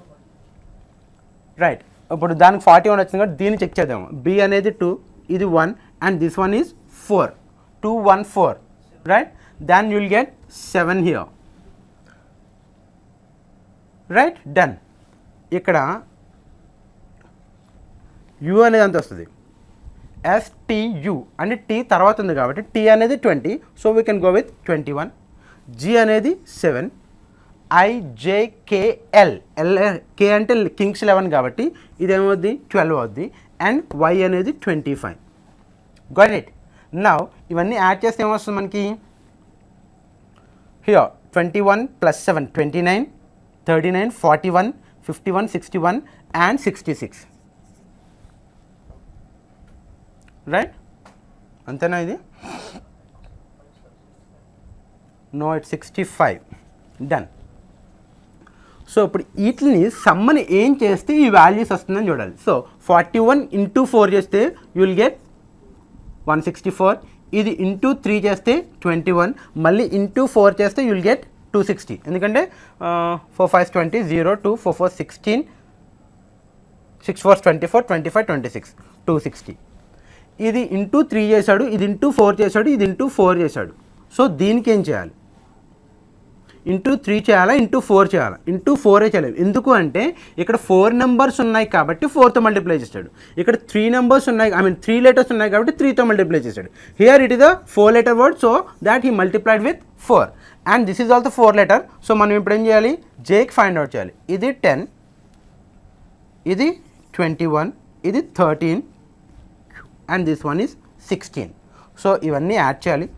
Speaker 1: right. ఇప్పుడు దానికి 41 వచ్చింది కాబట్టి దీన్ని చెక్ చేద్దాము. బి అనేది 2, ఇది 1, and this one is 4, 2 1 4, right? Then you will get 7 here, right? Done. ఇక్కడ యు అనేది అంత వస్తుంది, STU అంటే టీ తర్వాత ఉంది కాబట్టి టీ అనేది 20, so we can go with 21. G అనేది 7, IJKL, కే అంటే కింగ్స్ 11 కాబట్టి ఇదేమవుద్ది 12 అవుద్ది, అండ్ వై అనేది 25. Got it? నౌ ఇవన్నీ యాడ్ చేస్తే ఏమొస్తుంది మనకి? Here 21 + 7 29, 39, 41, 51, 61 and 66, right? అంతేనా ఇది? No, it 65. డన్. సో ఇప్పుడు వీటిని సమ్మని ఏం చేస్తే ఈ వాల్యూస్ వస్తుందని చూడాలి. సో 41 × 4 చేస్తే యూ విల్ గెట్ 164, ఇది ఇంటూ 3 చేస్తే 21, మళ్ళీ ఇంటూ 4 చేస్తే యూ విల్ గెట్ 260, ఎందుకంటే 4 5 20, 0 2 4 4 16, 6 4 24, 25 26, 260. ఇది ఇంటూ 3 చేశాడు, ఇది ఇంటూ 4 చేశాడు, ఇది ఇంటూ 4 చేశాడు. సో దీనికి ఏం చేయాలి? ఇంటూ 3 చేయాలా, ఇంటూ 4 చేయాలా? ఇంటూ 4 చేయలేదు. ఎందుకు అంటే ఇక్కడ 4 నెంబర్స్ ఉన్నాయి కాబట్టి 4తో మల్టిప్లై చేశాడు. ఇక్కడ 3 నెంబర్స్ ఉన్నాయి, 3 లెటర్స్ ఉన్నాయి కాబట్టి 3తో మల్టిప్లై చేశాడు. Here it is a 4 letter word, so that he multiplied with 4, and this is also 4 letter. So మనం ఇప్పుడు ఏం చేయాలి? జేకి ఫైండ్ అవుట్ చేయాలి. ఇది 10, ఇది 21, ఇది 13, and this one is 16. So ఇవన్నీ యాడ్ చేయాలి,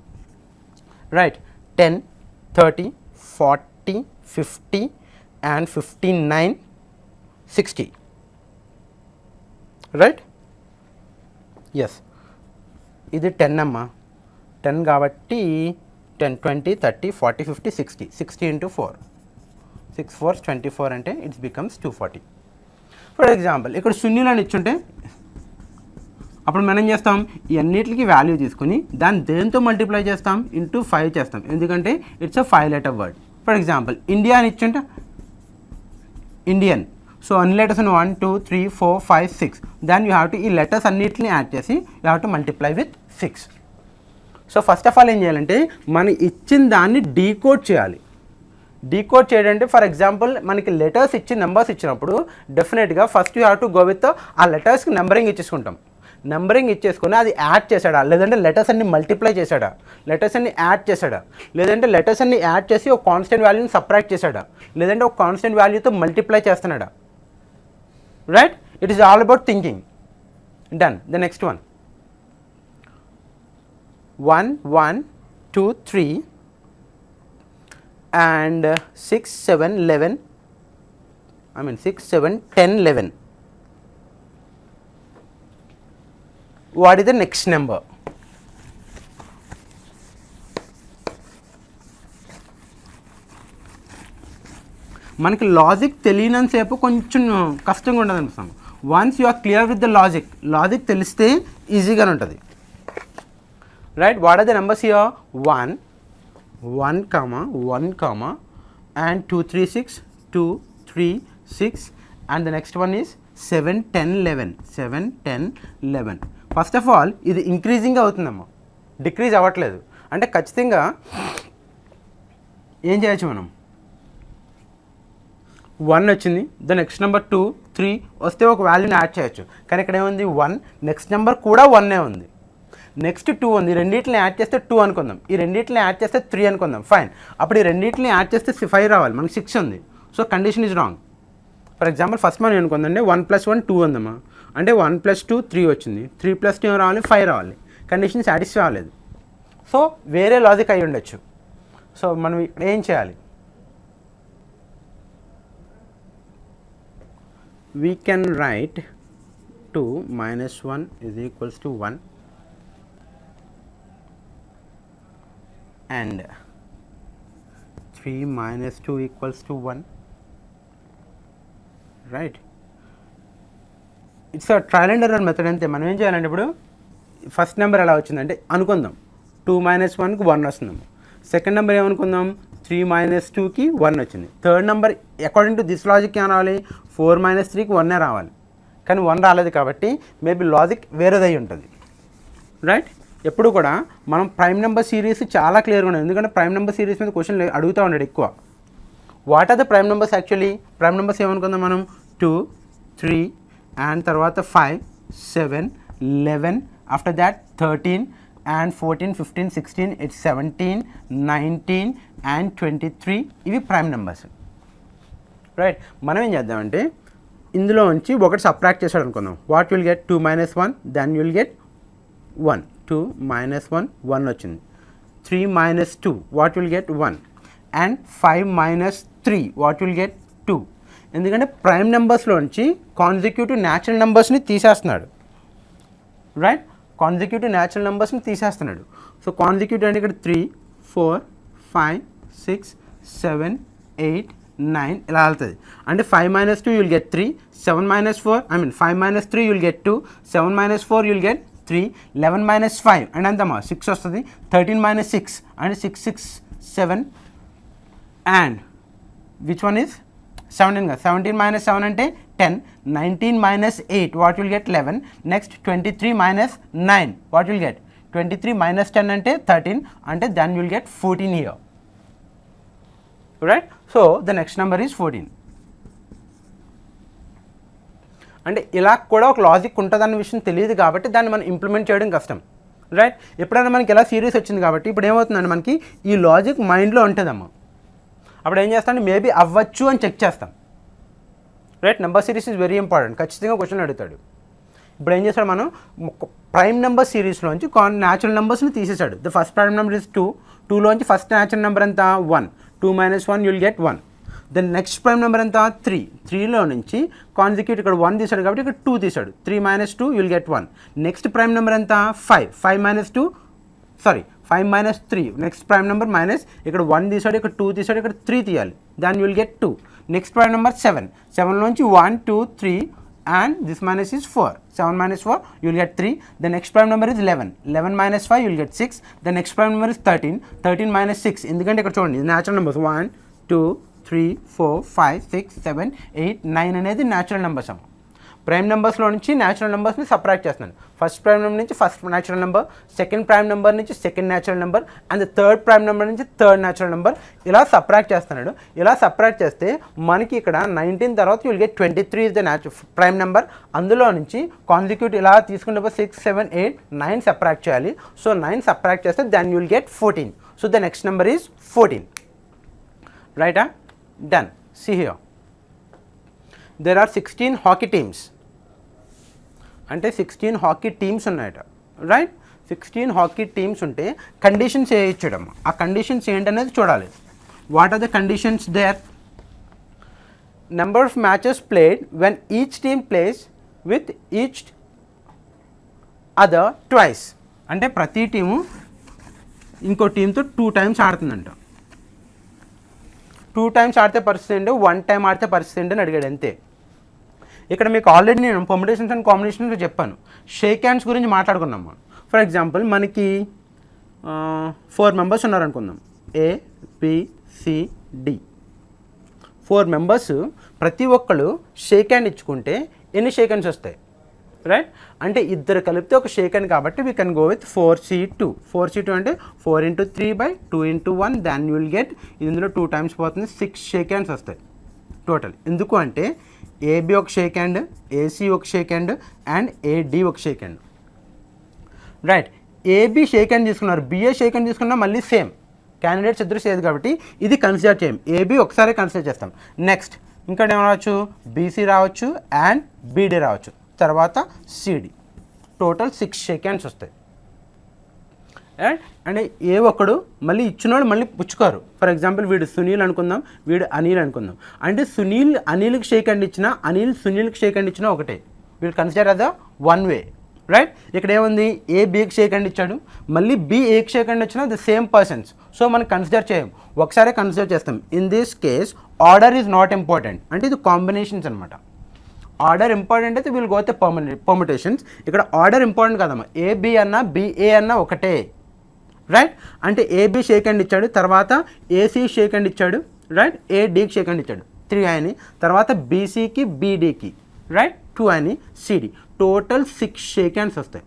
Speaker 1: రైట్? 10, 30, 40, 50 and 59, 60, right? Yes, ఇది 10 అమ్మా, 10 కాబట్టి 10, 20, 30, 40, 50, 60, 60 × 4, 6 4 24 అంటే ఇట్స్ బికమ్స్ 240. ఫర్ ఎగ్జాంపుల్ ఇక్కడ శూన్యులను ఇచ్చుంటే అప్పుడు మనం ఏం చేస్తాం, ఈ అన్నిటికి వాల్యూ తీసుకుని దాన్ని దేంతో మల్టిప్లై చేస్తాం, ఇంటూ 5 చేస్తాం. ఎందుకంటే it's a 5 letter word. For example India అని ఇచ్చుంటే ఇండియన్, సో అన్ని letters 1 2 3 4 5 6, then you have to ఈ లెటర్స్ అన్నిటిని యాడ్ చేసి you have to multiply with 6. So first of all ఏం చేయాలంటే మనం ఇచ్చిన దాన్ని డీకోడ్ చేయాలి. డీకోడ్ చేయడం అంటే ఫర్ ఎగ్జాంపుల్ మనకి లెటర్స్ ఇచ్చి నెంబర్స్ ఇచ్చినప్పుడు డెఫినెట్గా first you have to go with ఆ లెటర్స్కి నెంబరింగ్ ఇచ్చేసుకుంటాం. నెంబరింగ్ ఇచ్చేసుకుని అది యాడ్ చేశాడా, లేదంటే లెటర్స్ అన్ని మల్టిప్లై చేశాడా, లెటర్స్ అన్ని యాడ్ చేశాడా, లేదంటే లెటర్స్ అన్ని యాడ్ చేసి ఒక కాన్స్టెంట్ వాల్యూని సబ్ట్రాక్ట్ చేశాడా, లేదంటే ఒక కాన్స్టెంట్ వాల్యూతో మల్టిప్లై చేస్తున్నాడా. Right, it is all about thinking. Done. The next one 1 1 2 3 and 6 7 11, I mean 6 7 10 11. What is the next number? మనకి లాజిక్ తెలియనంతసేపు కొంచెం కష్టంగా ఉండదు అనిపిస్తాం. Once you are clear with the logic తెలిస్తే ఈజీగానే ఉంటుంది. Right, what are the numbers here? 1 1 1 and 2 3 6 2 3 6 and the next one is 7 10 11 7 10 11. First of all ఇది ఇంక్రీజింగ్ అవుతుందమ్మా, డిక్రీజ్ అవ్వట్లేదు. అంటే ఖచ్చితంగా ఏం చేయొచ్చు మనం, 1 వచ్చింది, ద నెక్స్ట్ నెంబర్ 2 3 వస్తే ఒక వాల్యూని యాడ్ చేయొచ్చు. కానీ ఇక్కడ ఏముంది 1, నెక్స్ట్ నెంబర్ కూడా 1 ఉంది, నెక్స్ట్ 2 ఉంది. రెండింటిని యాడ్ చేస్తే 2 అనుకుందాం, ఈ రెండింటిని యాడ్ చేస్తే 3 అనుకుందాం, ఫైన్. అప్పుడు ఈ రెండింటిని యాడ్ చేస్తే 5 రావాలి, మనకి 6 ఉంది. So condition is wrong. For example first మనం అనుకుందండి 1 + 1 2 ఉందమ్మా, అంటే 1 + 2 3 వచ్చింది, 3 + 2 రావాలి 5 రావాలి, కండిషన్ సాటిస్ఫై అవ్వలేదు. సో వేరే లాజిక్ అయి ఉండొచ్చు. సో మనం ఇక్కడ ఏం చేయాలి, we can write 2 - 1 = 1 and 3 - 2 = 1. Right, it's a trial and error method అంతే. మనం ఏం చేయాలంటే ఇప్పుడు ఫస్ట్ నెంబర్ ఎలా వచ్చిందంటే అనుకుందాం 2 - 1కి 1 వస్తుందాం. సెకండ్ నెంబర్ ఏమనుకుందాం 3 - 2కి 1 వచ్చింది. Third number according to this logic ఏం రావాలి, 4 - 3కి 1 రావాలి. కానీ 1 రాలేదు కాబట్టి మేబీ లాజిక్ వేరేదై ఉంటుంది. రైట్, ఎప్పుడు కూడా మనం ప్రైమ్ నెంబర్ సిరీస్ చాలా క్లియర్గా ఉండదు, ఎందుకంటే ప్రైమ్ నెంబర్ సిరీస్ మీద క్వశ్చన్ అడుగుతూ ఉన్నాడు ఎక్కువ. What are the prime numbers actually? Prime numbers ఏమనుకుందాం మనం 2 3 అండ్ తర్వాత 5 7 11, after that 13 and 14 15 16 it's 17 19 and 23. ఇవి ప్రైమ్ నెంబర్స్. రైట్, మనం ఏం చేద్దామంటే ఇందులో నుంచి ఒకటి సబ్ట్రాక్ట్ చేశాడు అనుకుందాం. What will get 2 - 1, then will get 1. 2 - 1 1 వచ్చింది. 3 - 2 what will get 1 and 5 - 3 what will get 2. ఎందుకంటే ప్రైమ్ నెంబర్స్లోంచి కాన్సిక్యూటివ్ న్యాచురల్ నెంబర్స్ని తీసేస్తున్నాడు. రైట్, కాన్సిక్యూటివ్ న్యాచురల్ నెంబర్స్ని తీసేస్తున్నాడు. సో కాన్సిక్యూటివ్ అంటే ఇక్కడ 3 4 5 6 7 8 9 ఇలా వెళ్తుంది. అంటే 5 - 2 you'll get 3, 7 - 4 I mean 5 - 3 you'll get 2, 7 - 4 you'll get 3, 11 - 5 and ఎంతమ్మా 6 వస్తుంది. 13 - 6 అంటే 6 6 7 అండ్ విచ్ వన్ ఈజ్ 17 కదా. 17 - 7 అంటే 10, 19 - 8 what will get 11, next 23 - 9 what will get 23 - 10 అంటే 13, అంటే then will get 14 here. Right, so the next number is 14. అంటే ఇలా కూడా ఒక లాజిక్ ఉంటుందన్న విషయం తెలియదు కాబట్టి దాన్ని మనం ఇంప్లిమెంట్ చేయడం కష్టం. రైట్, ఎప్పుడైనా మనకి ఎలా సిరీస్ వచ్చింది కాబట్టి ఇప్పుడు ఏమవుతుందంటే మనకి ఈ లాజిక్ మైండ్లో ఉంటుందమ్మా. అప్పుడు ఏం చేస్తామంటే మేబీ అవ్వచ్చు అని చెక్ చేస్తాం. Right, number series is very important, ఖచ్చితంగా క్వశ్చన్ అడుగుతాడు. ఇప్పుడు ఏం చేస్తాడు, మనం ప్రైమ్ నెంబర్ సిరీస్లోంచి న్యాచురల్ నెంబర్స్ని తీసేశాడు. The first prime number is 2, 2లోంచి ఫస్ట్ న్యాచురల్ నెంబర్ ఎంత 1, 2 - 1 you'll get 1. Then next prime number ఎంత 3, 3లో నుంచి కాన్సిక్యూటివ్ ఇక్కడ 1 తీసాడు కాబట్టి ఇక్కడ 2 తీసాడు, 3 - 2 you'll get 1. Next prime number ఎంత 5, 5 - 2 sorry 5 - 3 next prime number minus ఇక్కడ 1 తీసాడు, ఇక్కడ 2 తీసాడు, ఇక్కడ 3 తీయాలి, దాన్ని will get 2. Next prime number 7, 7లోంచి 1 2 3 and this minus is 4. 7 minus 4, you will get 3. The next prime number is 11. 11 minus 5, you will get 6. The next prime number is 13. 13 minus 6. ఎందుకంటే ఇక్కడ చూడండి న్యాచురల్ నెంబర్స్ 1 2 3 4 5 6 7 8 9 అనేది న్యాచురల్ నెంబర్స్ అమ్మ. Prime నెంబర్స్లో నుంచి natural నెంబర్స్ని separate చేస్తున్నాను. First prime number నుంచి first natural number, second prime number నుంచి second natural number, and third prime number నుంచి థర్డ్ న్యాచురల్ నెంబర్, ఇలా సపరేట్ చేస్తున్నాడు. ఇలా సపరేట్ చేస్తే మనకి ఇక్కడ 19 తర్వాత you'll get 23 is the prime number. అందులో నుంచి కాన్సిక్యూట్ ఇలా తీసుకుంటే 6 7 8 9 సపరేట్ చేయాలి. సో 9 సపరేట్ చేస్తే then you'll get 14. So the next number is 14. రైటా? Done. See here there are 16 hockey teams. అంటే 16 హాకీ టీమ్స్ ఉన్నాయట. రైట్? 16 హాకీ టీమ్స్ ఉంటే కండిషన్స్ ఏ ఇచ్చాడమ్మా, ఆ కండిషన్స్ ఏంటనేది చూడాలి. What are the conditions there? Number of matches played when each team plays with each other twice. అంటే ప్రతి టీము ఇంకో టీంతో 2 times ఆడుతుందంట. 2 times ఆడితే పరిస్థితి ఏంటి, 1 time ఆడితే పరిస్థితి ఏంటి అని అడిగాడు అంతే. ఇక్కడ మీకు ఆల్రెడీ నేను పర్ముటేషన్స్ అండ్ కాంబినేషన్స్ చెప్పాను. షేక్ హ్యాండ్స్ గురించి మాట్లాడుకున్నాము. ఫర్ ఎగ్జాంపుల్ మనకి 4 members ఉన్నారనుకుందాం. A B C D 4 members. ప్రతి ఒక్కళ్ళు షేక్ హ్యాండ్ ఇచ్చుకుంటే ఎన్ని షేక్ హ్యాండ్స్ వస్తాయి? రైట్? అంటే ఇద్దరు కలిపితే ఒక షేక్ హ్యాండ్ కాబట్టి we can go with 4C2. 4C2 అంటే 4 into 3 by 2 into 1 than you will get, ఇందులో 2 times పోతుంది, 6 షేక్ హ్యాండ్స్ వస్తాయి టోటల్. ఎందుకు అంటే AB ఒక షేక్ హ్యాండ్, AC ఒక షేక్ హ్యాండ్ అండ్ AD ఒక shake hand. Right? AB shake hand తీసుకున్నారు, BA షేక్ హ్యాండ్ తీసుకున్నా మళ్ళీ సేమ్ క్యాండిడేట్స్ ఇద్దరు సేమ్ కాబట్టి ఇది కన్సిడర్ చేయం. AB ఒకసారి కన్సిడర్ చేస్తాం. నెక్స్ట్ ఇంకా ఏమైనా రావచ్చు, BC రావచ్చు అండ్ BD రావచ్చు, తర్వాత CD. టోటల్ 6 షేక్ హ్యాండ్స్ వస్తాయి. రైట్? అంటే ఏ ఒక్కడు మళ్ళీ ఇచ్చినోడు మళ్ళీ పుచ్చుకోరు. ఫర్ ఎగ్జాంపుల్ వీడు సునీల్ అనుకుందాం, వీడు అనిల్ అనుకుందాం. అంటే సునీల్ అనిల్కి షేక్ హ్యాండ్ ఇచ్చినా, అనిల్ సునీల్కి షేక్ హ్యాండ్ ఇచ్చినా ఒకటే. వీడు కన్సిడర్ అద వన్ వే. రైట్? ఇక్కడ ఏముంది, ఏ బికి షేక్ హ్యాండ్ ఇచ్చాడు, మళ్ళీ బి ఏకి షేక్ హ్యాండ్ ఇచ్చినా ద సేమ్ పర్సన్స్. సో మనం కన్సిడర్ చేయం, ఒకసారి కన్సిడర్ చేస్తాం. In this case order is not important. అంటే ఇది కాంబినేషన్స్ అనమాట. ఆర్డర్ ఇంపార్టెంట్ అయితే వీల్ గో విత్ పర్ముటేషన్స్. ఇక్కడ ఆర్డర్ ఇంపార్టెంట్ కదమ్మా. ఏబి అన్నా బిఏ అన్నా ఒకటే. రైట్? అంటే ఏబి షేక్ హ్యాండ్ ఇచ్చాడు, తర్వాత ఏసీ షేక్ హ్యాండ్ ఇచ్చాడు, రైట్? ఏడీకి షేక్ హ్యాండ్ ఇచ్చాడు 3 అని, తర్వాత బీసీకి బీడీకి రైట్ 2 అని, సిడి. టోటల్ 6 షేక్ హ్యాండ్స్ వస్తాయి.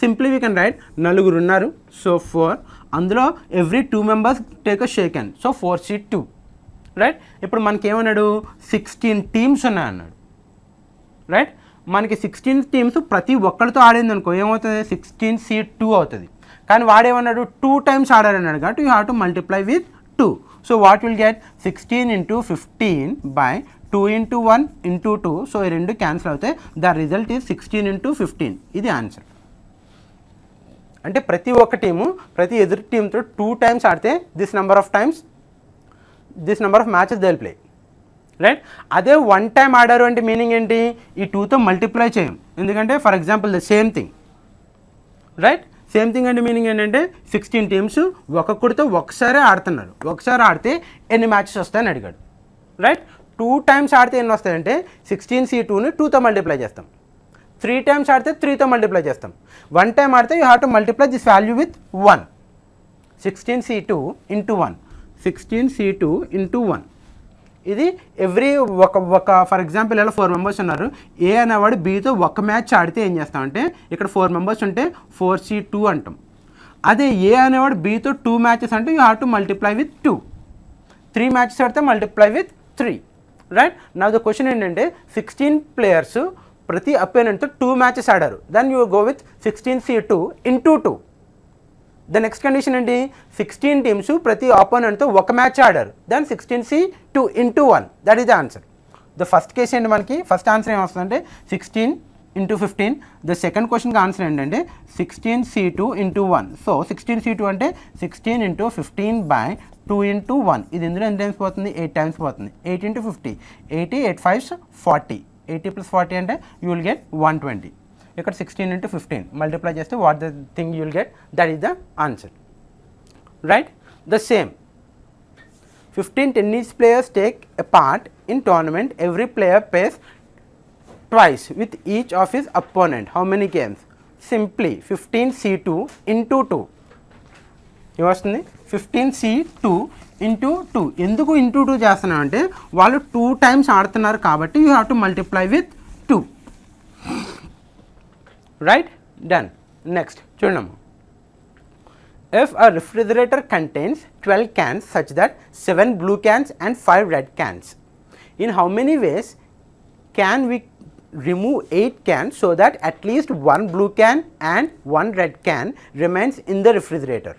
Speaker 1: సింప్లీ వీ కెన్ రైట్, నలుగురు ఉన్నారు సో 4, అందులో every 2 members take a shake hand, so 4C2. Right? ఇప్పుడు మనకి ఏమన్నాడు, 16 teams ఉన్నాయన్నాడు. రైట్? మనకి 16 teams ప్రతి ఒక్కరితో ఆడింది అనుకో ఏమవుతుంది, 16C2 అవుతుంది. కానీ వాడేమన్నాడు, 2 times ఆడారన్నాడు కాబట్టి you have to multiply with 2. So what will get 16 into 15 by 2 into 1 into 2. So ఈ రెండు క్యాన్సిల్ అవుతాయి. The result is 16 into 15. ఇది ఆన్సర్. అంటే ప్రతి ఒక్క టీము ప్రతి ఎదురు టీంతో 2 times ఆడితే this number of matches they will play. Right? అదే 1 time ఆడారు అంటే మీనింగ్ ఏంటి, ఈ 2తో మల్టిప్లై చేయం. ఎందుకంటే for example the same thing. Right? Same thing అంటే మీనింగ్ ఏంటంటే 16 teams ఒక్కొక్కడితో ఒకసారి ఆడుతున్నారు. ఒకసారి ఆడితే ఎన్ని మ్యాచెస్ వస్తాయని అడిగాడు. రైట్? 2 times ఆడితే ఎన్ని వస్తాయంటే 16C2ని 2తో మల్టిప్లై చేస్తాం. 3 times ఆడితే 3తో మల్టిప్లై చేస్తాం. 1 time ఆడితే you have to multiply this value with 1. 16C2 into 1. 16C2 into 1. ఇది ఎవ్రీ ఒక ఫర్ ఎగ్జాంపుల్ ఇలా 4 members ఉన్నారు. ఏ అనేవాడు బీతో ఒక మ్యాచ్ ఆడితే ఏం చేస్తామంటే ఇక్కడ 4 members ఉంటే 4C2 అంటాం. అదే ఏ అనేవాడు బీతో 2 matches అంటే you have to multiply with 2. 3 matches ఆడితే మల్టిప్లై విత్ 3. రైట్? నా ద క్వశ్చన్ ఏంటంటే 16 players ప్రతి అపోనెంట్తో 2 matches ఆడారు. Then you go with 16C2 into 2. The next condition ఏంటి, 16 teams ప్రతి ఆపోనెంట్తో ఒక మ్యాచ్ ఆడారు. Then 16C2 into 1. That is the answer. The first case ఏంటి, మనకి ఫస్ట్ ఆన్సర్ ఏమొస్తుందంటే 16 into 15. ద సెకండ్ క్వశ్చన్కి ఆన్సర్ ఏంటంటే 16C2 into 1. సో 16C2 అంటే 16 into 15 by 2 into 1. ఇది ఇందులో ఎంత టైమ్స్ పోతుంది, 8 times పోతుంది. 8 into 50, 80, 8 5s 40. 80 plus 40 అంటే యూ విల్ గెట్ 120. ఇక్కడ 16 into 15 మల్టిప్లై చేస్తే what the thing you will get, that is the answer. Right? The same 15 tennis players take a part in tournament. Every player twice with each of his opponent. How many games? Simply 15c2 into 2. ఏమొస్తుంది 15c2 into 2. ఎందుకు into 2 చేస్తున్నాం అంటే వాళ్ళు 2 times ఆడుతున్నారు కాబట్టి you have to multiply with 2. Right, done. Next చూడమ్మా. If a refrigerator contains 12 cans such that 7 blue cans and 5 red cans, in how many ways can we remove 8 cans so that at least 1 blue can and 1 red can remains in the refrigerator?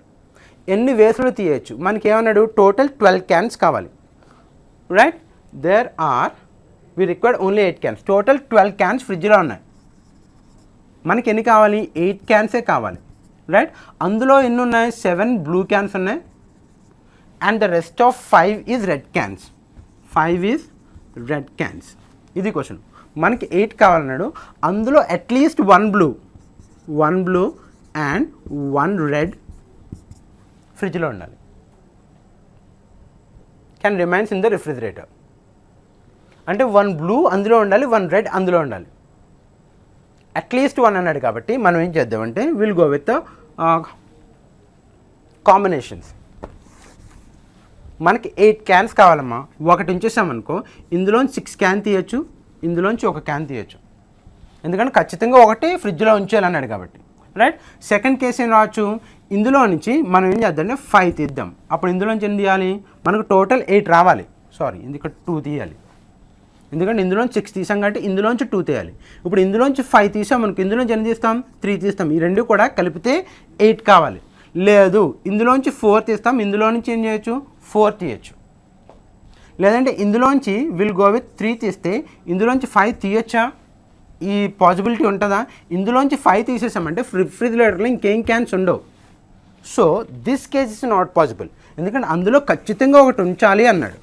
Speaker 1: ఎన్ని వేసులు తీయచ్చు? మనకి ఏమన్నాడు, total 12 cans కావాలి. Right, there are we required only 8 cans. Total 12 cans ఫ్రిడ్జ్లో ఉన్నాయి. మనకి ఎన్ని కావాలి? 8 క్యాన్సే కావాలి. రైట్, అందులో ఎన్ని ఉన్నాయి? 7 బ్లూ క్యాన్స్ ఉన్నాయి and the rest of 5 is red cans. 5 is red cans. ఇది క్వశ్చన్. మనకి 8 కావాలన్నాడు, అందులో అట్లీస్ట్ 1 బ్లూ అండ్ 1 రెడ్ ఫ్రిడ్జ్లో ఉండాలి. Can remains in the refrigerator. అంటే 1 బ్లూ అందులో ఉండాలి, 1 రెడ్ అందులో ఉండాలి. అట్లీస్ట్ 1 అన్నాడు కాబట్టి మనం ఏం చేద్దామంటే విల్ గో విత్ కాంబినేషన్స్. మనకి 8 క్యాన్స్ కావాలమ్మా. ఒకటి ఉంచేసామనుకో, ఇందులోంచి 6 క్యాన్ తీయచ్చు, ఇందులోంచి 1 క్యాన్ తీయచ్చు. ఎందుకంటే ఖచ్చితంగా ఒకటి ఫ్రిడ్జ్లో ఉంచేయాలన్నాడు కాబట్టి. రైట్, సెకండ్ కేసు ఏం రావచ్చు, ఇందులో నుంచి మనం ఏం చేద్దామంటే 5 తీద్దాం. అప్పుడు ఇందులోంచి ఎన్ని తీయాలి? మనకు టోటల్ 8 రావాలి. సారీ, ఇక్కడ 2 తీయాలి. ఎందుకంటే ఇందులోంచి 6 తీసాం కాబట్టి ఇందులోంచి 2 తీయాలి. ఇప్పుడు ఇందులోంచి 5 తీసాం మనకు, ఇందులోంచి ఎన్ని తీస్తాం? 3 తీస్తాం. ఈ రెండు కూడా కలిపితే 8 కావాలి. లేదు, ఇందులోంచి 4 తీస్తాం, ఇందులో నుంచి ఏం చేయొచ్చు? 4 తీయచ్చు. లేదంటే ఇందులోంచి విల్ గో విత్ 3 తీస్తే ఇందులోంచి 5 తీయచ్చా? ఈ పాసిబిలిటీ ఉంటుందా? ఇందులోంచి 5 తీసేసామంటే రిఫ్రిజిరేటర్లో ఇంకేం క్యాన్స్ ఉండవు. So this case is not possible. ఎందుకంటే అందులో ఖచ్చితంగా ఒకటి ఉంచాలి అన్నాడు.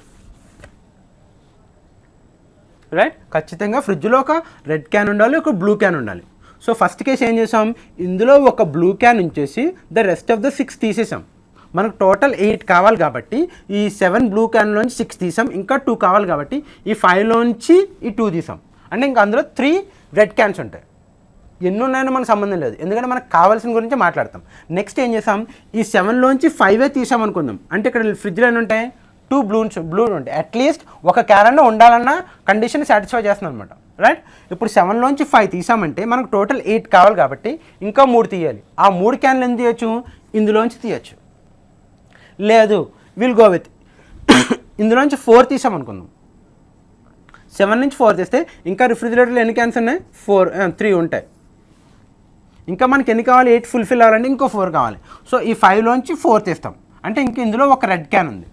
Speaker 1: రైట్, ఖచ్చితంగా ఫ్రిడ్జ్లో ఒక రెడ్ క్యాన్ ఉండాలి, ఒక బ్లూ క్యాన్ ఉండాలి. సో ఫస్ట్ కేసు ఏం చేసాం, ఇందులో ఒక బ్లూ క్యాన్ ఉంచేసి ద రెస్ట్ ఆఫ్ ద 6 తీసేసాం. మనకు టోటల్ 8 కావాలి కాబట్టి ఈ 7 బ్లూ క్యాన్లోంచి 6 తీసాం, ఇంకా 2 కావాలి కాబట్టి ఈ 5లోంచి ఈ 2 తీసాం. అంటే ఇంకా అందులో 3 రెడ్ క్యాన్స్ ఉంటాయి. ఎన్ని ఉన్నాయో మనకు సంబంధం లేదు, ఎందుకంటే మనకు కావాల్సిన గురించి మాట్లాడతాం. నెక్స్ట్ ఏం చేసాం, ఈ 7లోంచి 5 తీసాం అనుకుందాం. అంటే ఇక్కడ ఫ్రిడ్జ్లో ఎన్ని ఉంటాయి? 2 బ్లూ ఉంటాయి. అట్లీస్ట్ ఒక క్యాన్ ఉండాలన్న కండిషన్ సాటిస్ఫై చేస్తున్నాం అనమాట. రైట్, ఇప్పుడు 7లోంచి 5 తీసామంటే మనకు టోటల్ 8 కావాలి కాబట్టి ఇంకా 3 తీయాలి. ఆ 3 క్యాన్లు ఎందుకు తీయచ్చు? ఇందులోంచి తీయచ్చు. లేదు, విల్ గో విత్ ఇందులోంచి 4 తీసాం అనుకుందాం. 7 నుంచి 4 తీస్తే ఇంకా రిఫ్రిజిరేటర్లో ఎన్ని క్యాన్స్ ఉన్నాయి? 3 ఉంటాయి. ఇంకా మనకి ఎన్ని కావాలి? 8 ఫుల్ఫిల్ అవ్వాలంటే ఇంకో 4 కావాలి. సో ఈ 5లోంచి 4 తీస్తాం, అంటే ఇంక ఇందులో ఒక రెడ్ క్యాన్ ఉంది.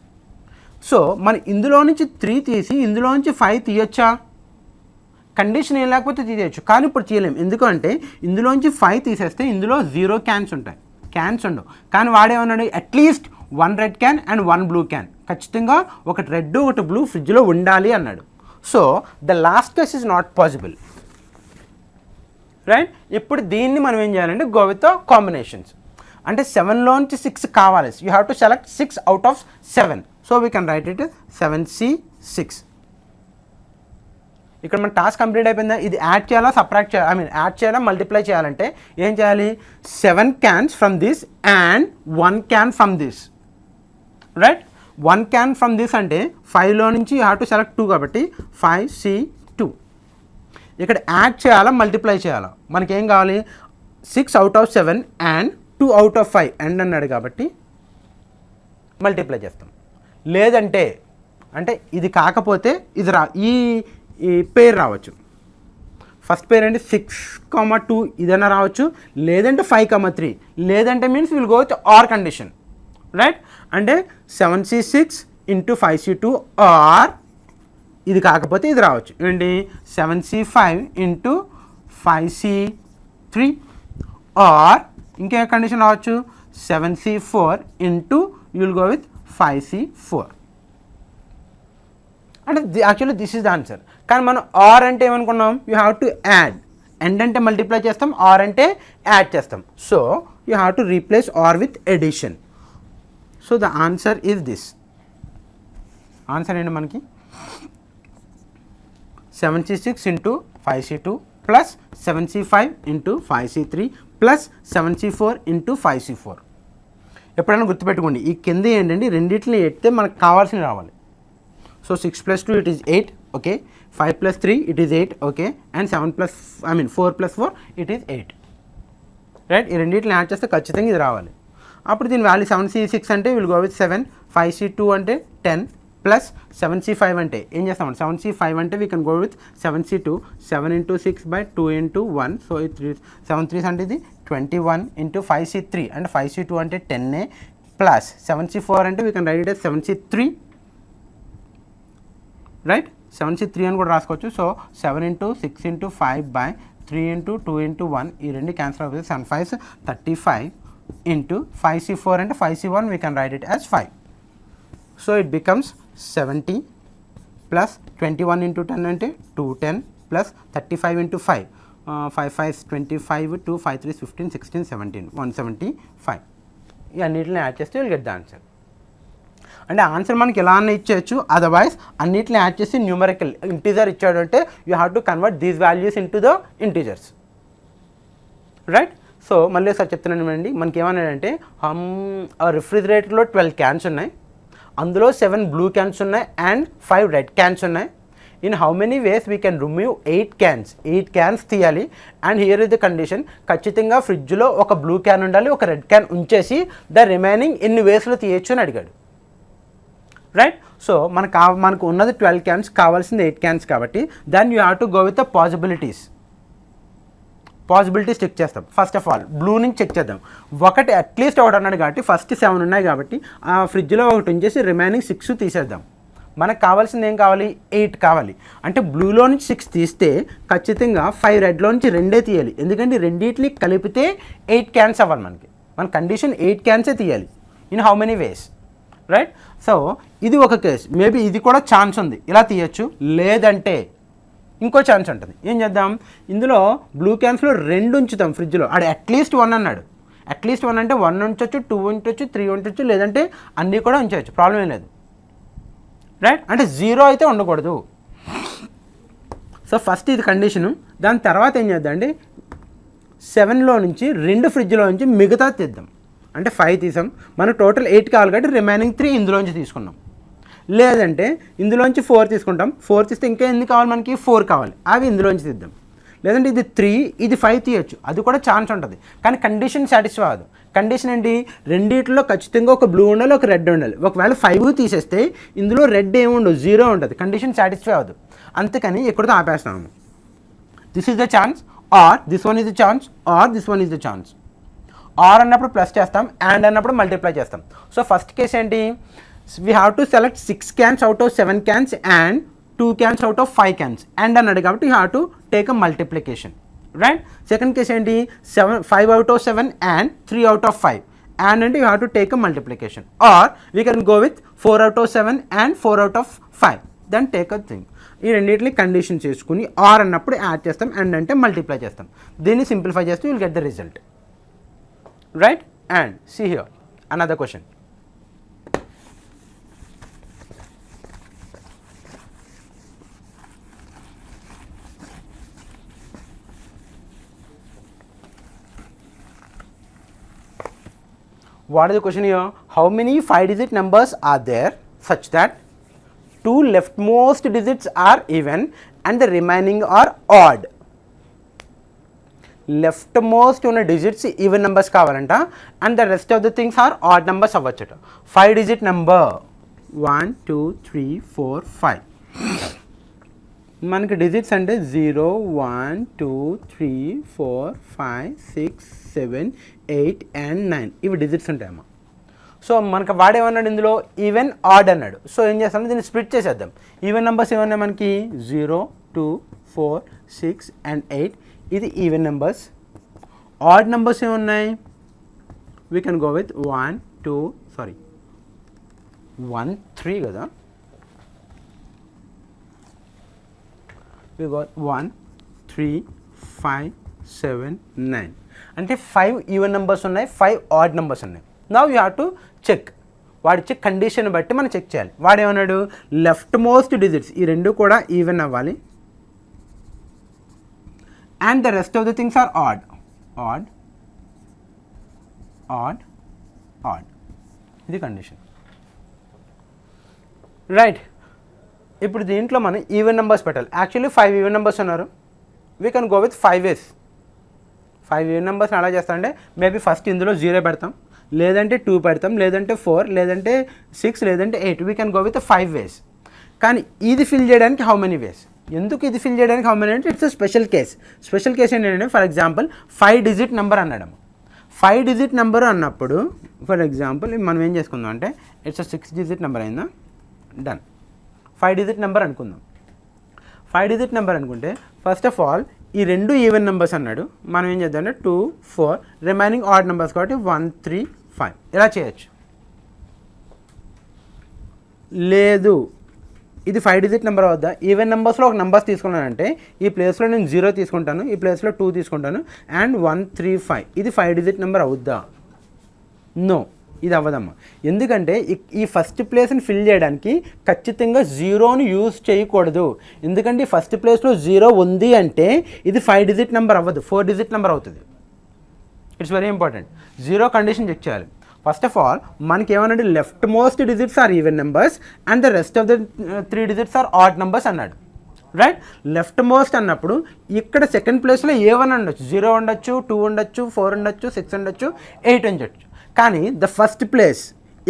Speaker 1: సో మన ఇందులో నుంచి 3 తీసి ఇందులో నుంచి 5 తీయొచ్చా? కండిషన్ ఏం లేకపోతే తీయచ్చు, కానీ ఇప్పుడు తీయలేం. ఎందుకంటే ఇందులోంచి 5 తీసేస్తే ఇందులో 0 క్యాన్స్ ఉంటాయి, క్యాన్స్ ఉండవు. కానీ వాడేమన్నాడు, at least 1 red can and 1 blue can, ఖచ్చితంగా ఒకటి రెడ్ ఒకటి బ్లూ ఫ్రిడ్జ్లో ఉండాలి అన్నాడు. So the last case is not possible. Right, ఇప్పుడు దీన్ని మనం ఏం చేయాలంటే గో విత్ కాంబినేషన్స్. అంటే 7లోంచి 6 కావాలి. You have to select 6 out of 7. So we can write it 7C6. ఇక్కడ మన టాస్క్ కంప్లీట్ అయిపోయిందా? ఇది యాడ్ చేయాలా, సబ్ట్రాక్ట్ చేయాలి, యాడ్ చేయాలా, మల్టిప్లై చేయాలంటే ఏం చేయాలి? 7 cans from this and 1 can from this. Right, 1 can from this అంటే 5లో నుంచి యూ హ్యావ్ టు సెలెక్ట్ 2 కాబట్టి 5C2. ఇక్కడ యాడ్ చేయాలా, మల్టిప్లై చేయాలా? మనకేం కావాలి? 6 out of 7 and 2 out of 5 and అన్నాడు కాబట్టి మల్టిప్లై చేస్తాం. లేదంటే అంటే ఇది కాకపోతే ఇది ఈ పేరు రావచ్చు. ఫస్ట్ పేరు అంటే 6,2 ఇదైనా రావచ్చు, లేదంటే 5,3, లేదంటే means will go with or condition. Right, అంటే 7C6 ఇంటూ 5C2 ఆర్ ఇది కాకపోతే ఇది రావచ్చు. ఏంటి? 7C5 ఇంటూ 5C3 ఆర్ ఇంకే కండిషన్ రావచ్చు 7C4 into you will go with 5C4. అంటే actually this is the answer. కానీ మనం ఆర్ అంటే ఏమనుకున్నాం? You have to add. And అంటే మల్టిప్లై చేస్తాం, ఆర్ అంటే యాడ్ చేస్తాం. So you have to replace or with addition. So the answer is this. Answer ఏంటి మనకి? 76 into 5C2 plus 7C5 into 5C3 plus 7C4 into 5C4. ఎప్పుడైనా గుర్తుపెట్టుకోండి, ఈ కింద ఏంటంటే రెండింటిని ఎత్తే మనకు కావాల్సినవి రావాలి. So 6 + 2 it is 8, okay. 5 + 3 it is 8, okay. And 4 + 4 it is 8, right. ఈ రెండింటిని యాడ్ చేస్తే ఖచ్చితంగా ఇది రావాలి. అప్పుడు దీని వాల్యూ 7C6 అంటే విల్ గో విత్ 7, 5C2 అంటే 10 ప్లస్ 7C5 అంటే ఏం చేస్తామండి, 7C5 అంటే we can go with 7C2, 7 into 6 by 2 into 1, so 7 3 అంటే ఇది 21 ఇంటూ 5C3 అంటే 5C2 అంటే 10A ప్లస్ 7C4 అంటే we can write it as 7C3, right. 7C3 అని కూడా రాసుకోవచ్చు. So 7 into 6 into 5 by 3 into 2 into 1, ఈ రెండు క్యాన్సిల్ అవుతుంది. 7 5 35 ఇంటూ 5C4 అంటే 5C1 we can write it as 5. So it becomes 70 plus 21 into 10 అంటే 210 plus 35 into 5, 5 5 25 2 5 3 15 16 17 175. ఈ అన్నిటిని యాడ్ చేస్తే విల్ గెట్ ద ఆన్సర్. అంటే ఆన్సర్ మనకి ఎలా అన్న ఇచ్చేయచ్చు, అదర్వైజ్ అన్నిటిని యాడ్ చేసి న్యూమరికల్ ఇంటీజర్ ఇచ్చాడు అంటే you have to convert these values into the integers, right. So మళ్ళీ ఒకసారి చెప్తున్నాను అండి, మనకి ఏమన్నాడంటే రిఫ్రిజిరేటర్లో 12 క్యాన్స్ ఉన్నాయి, అందులో 7 బ్లూ క్యాన్స్ ఉన్నాయి అండ్ 5 రెడ్ క్యాన్స్ ఉన్నాయి. In how many ways we can remove 8 cans తీయాలి. And here is the condition, ఖచ్చితంగా ఫ్రిడ్జ్లో ఒక బ్లూ క్యాన్ ఉండాలి, ఒక రెడ్ క్యాన్ ఉంచేసి ద రిమైనింగ్ ఎన్ని వేస్లో తీయచ్చు అని అడిగాడు, రైట్. సో మనకు ఉన్నది 12 క్యాన్స్, కావాల్సింది 8 క్యాన్స్ కాబట్టి then you have to go with the possibilities check చేస్తాం. ఫస్ట్ ఆఫ్ ఆల్ బ్లూ నుంచి చెక్ చేద్దాం. ఒకటి అట్లీస్ట్ ఒకటి అన్నాడు కాబట్టి ఫస్ట్ 7 ఉన్నాయి కాబట్టి ఆ ఫ్రిడ్జ్లో ఒకటి ఉంచేసి రిమైనింగ్ 6 తీసేద్దాం. మనకు కావాల్సింది ఏం కావాలి, 8 కావాలి. అంటే బ్లూలో నుంచి 6 తీస్తే ఖచ్చితంగా 5 రెడ్లో నుంచి 2 తీయాలి, ఎందుకంటే రెండింటిని కలిపితే 8 క్యాన్స్ అవ్వాలి. మన కండిషన్ 8 క్యాన్సే తీయాలి. In how many ways, right. So ఇది ఒక కేసు, మేబీ ఇది కూడా ఛాన్స్ ఉంది, ఇలా తీయచ్చు. లేదంటే ఇంకో ఛాన్స్ ఉంటుంది. ఏం చేద్దాం, ఇందులో బ్లూ క్యాన్స్లో 2 ఉంచుతాం ఫ్రిడ్జ్లో. ఆడు అట్లీస్ట్ 1 అన్నాడు. అట్లీస్ట్ 1 అంటే 1 ఉంచవచ్చు, 2 ఉంచవచ్చు, 3 ఉంచవచ్చు, లేదంటే అన్నీ కూడా ఉంచవచ్చు, ప్రాబ్లం ఏం లేదు, రైట్. అంటే 0 అయితే ఉండకూడదు. సో ఫస్ట్ ఇది కండిషను. దాని తర్వాత ఏం చేద్దాం అంటే 7లో నుంచి 2 ఫ్రిడ్జ్లో నుంచి మిగతా తీద్దాం. అంటే 5 తీసాం, మనకు టోటల్ 8 కావాలి కాబట్టి రిమైనింగ్ 3 ఇందులోంచి తీసుకున్నాం. లేదంటే ఇందులోంచి 4 తీసుకుంటాం. 4 తీస్తే ఇంకా ఎన్ని కావాలి, మనకి 4 కావాలి, అవి ఇందులోంచి తీద్దాం. లేదంటే ఇది 3 ఇది 5 తీయచ్చు, అది కూడా ఛాన్స్ ఉంటుంది. కానీ కండిషన్ సాటిస్ఫై అవ్వదు. కండిషన్ ఏంటి, రెండిట్లో ఖచ్చితంగా ఒక బ్లూ ఉండాలి, ఒక రెడ్ ఉండాలి. ఒకవేళ 5 తీసేస్తే ఇందులో రెడ్ ఏముండదు, 0 ఉంటుంది, కండిషన్ సాటిస్ఫై అవ్వదు. అందుకని ఎక్కడితో ఆపేస్తాము. This is the chance, or this one is the chance, or this one is the chance. Or అన్నప్పుడు ప్లస్ చేస్తాం, అండ్ అన్నప్పుడు మల్టిప్లై చేస్తాం. సో ఫస్ట్ కేసు ఏంటి, we have to select 6 cans out of 7 cans and 2 cans out of 5 cans and అన్నాడు కాబట్టి you have to take a multiplication, right. Second case ఏంటి, 5 out of 7 and 3 out of 5 and అంటే you have to take a multiplication, or we can go with 4 out of 7 and 4 out of 5 then take a thing. ఈ రెండింటిని condition చేసుకుని are అన్నప్పుడు add చేస్తాం, and అంటే multiply చేస్తాం. దీన్ని simplify చేస్తే you will get the result, right. And see here another question. What is the question here? How many 5-digit numbers are there such that 2 leftmost digits are even and the remaining are odd? Leftmost ఉన్న digits even numbers కావాలంట, and the rest of the things are odd numbers అవ్వచ్చట. 5-digit number 1 2 3 4 5. మనకి digits అంటే 0 1 2 3 4 5 6 7 8 and 9 ఇవి digits ఉంటాయమ్మా. So మనకు వాడేమన్నాడు ఇందులో, even odd అన్నాడు. So ఏం చేస్తాం, దీన్ని స్ప్లిట్ చేసేద్దాం. ఈవెన్ నెంబర్స్ ఏమన్నాయి మనకి 0 2 4 6 and 8, ఇది ఈవెన్ నెంబర్స్. ఆడ్ నెంబర్స్ ఏమున్నాయి, వీ కెన్ గో విత్ 1 3 కదా. we got 1 3 5 7 9 అంటే 5 ఈవెన్ నెంబర్స్ ఉన్నాయి, 5 ఆడ్ నెంబర్స్ ఉన్నాయి. Now you have to check, వాడి చెక్ కండిషన్ బట్టి మనం చెక్ చేయాలి. వాడు ఏమన్నాడు, లెఫ్ట్ మోస్ట్ డిజిట్స్ ఈ రెండు కూడా ఈవెన్ అవ్వాలి, and the rest of the things are odd. ఇది కండిషన్, రైట్. ఇప్పుడు దీంట్లో మనం ఈవెన్ నెంబర్స్ పెట్టాలి. యాక్చువల్లీ 5 ఈవెన్ నెంబర్స్ ఉన్నారు. We can go with 5 ways. 5 even నెంబర్స్ని ఎలా చేస్తామంటే మేబీ ఫస్ట్ ఇందులో 0 పెడతాం, లేదంటే 2 పెడతాం, లేదంటే 4, లేదంటే 6, లేదంటే 8. We can go with 5 ways. కానీ ఇది ఫిల్ చేయడానికి హౌ మెనీ వేస్? ఎందుకు ఇది ఫిల్ చేయడానికి హౌ మెనీ అంటే it's a special case. Special case ఏంటంటే ఫర్ ఎగ్జాంపుల్ 5 digit నెంబర్ అన్నాడు. 5 digit నెంబర్ అన్నప్పుడు ఫర్ ఎగ్జాంపుల్ మనం ఏం చేసుకుందాం అంటే ఇట్స్ 6 digit నెంబర్ అయిందా, డన్. 5 digit నెంబర్ అనుకుందాం. 5 digit నెంబర్ అనుకుంటే ఫస్ట్ ఆఫ్ ఆల్ ఈ రెండు ఈవెన్ నెంబర్స్ అన్నాడు. మనం ఏం చేద్దాం అంటే 2, 4 రిమైనింగ్ ఆడ్ నెంబర్స్ కాబట్టి 1, 3, 5 ఇలా చేయొచ్చు. లేదు ఇది 5 digit నెంబర్ అవుద్దా? ఈవెన్ నెంబర్స్లో ఒక నెంబర్స్ తీసుకున్నానంటే ఈ ప్లేస్లో నేను 0 తీసుకుంటాను, ఈ ప్లేస్లో 2 తీసుకుంటాను, అండ్ 1, 3, 5 ఇది 5 digit నెంబర్ అవుద్దా? నో, ఇది అవ్వదమ్మా. ఎందుకంటే ఈ ఫస్ట్ ప్లేస్ని ఫిల్ చేయడానికి ఖచ్చితంగా 0ని యూజ్ చేయకూడదు. ఎందుకంటే ఈ ఫస్ట్ ప్లేస్లో 0 ఉంది అంటే ఇది 5 digit నెంబర్ అవ్వదు, 4 digit నెంబర్ అవుతుంది. It's very important. 0 condition check చేయాలి. ఫస్ట్ ఆఫ్ ఆల్ మనకి ఏమన్నాడు, left most digits are even numbers and the rest of the 3 digits are odd numbers అన్నాడు, రైట్. లెఫ్ట్ మోస్ట్ అన్నప్పుడు ఇక్కడ సెకండ్ ప్లేస్లో A1 ఉండొచ్చు, 0 ఉండొచ్చు, 2 ఉండొచ్చు, 4 ఉండొచ్చు, 6 ఉండొచ్చు, 8 ఉండొచ్చు. కానీ ద ఫస్ట్ ప్లేస్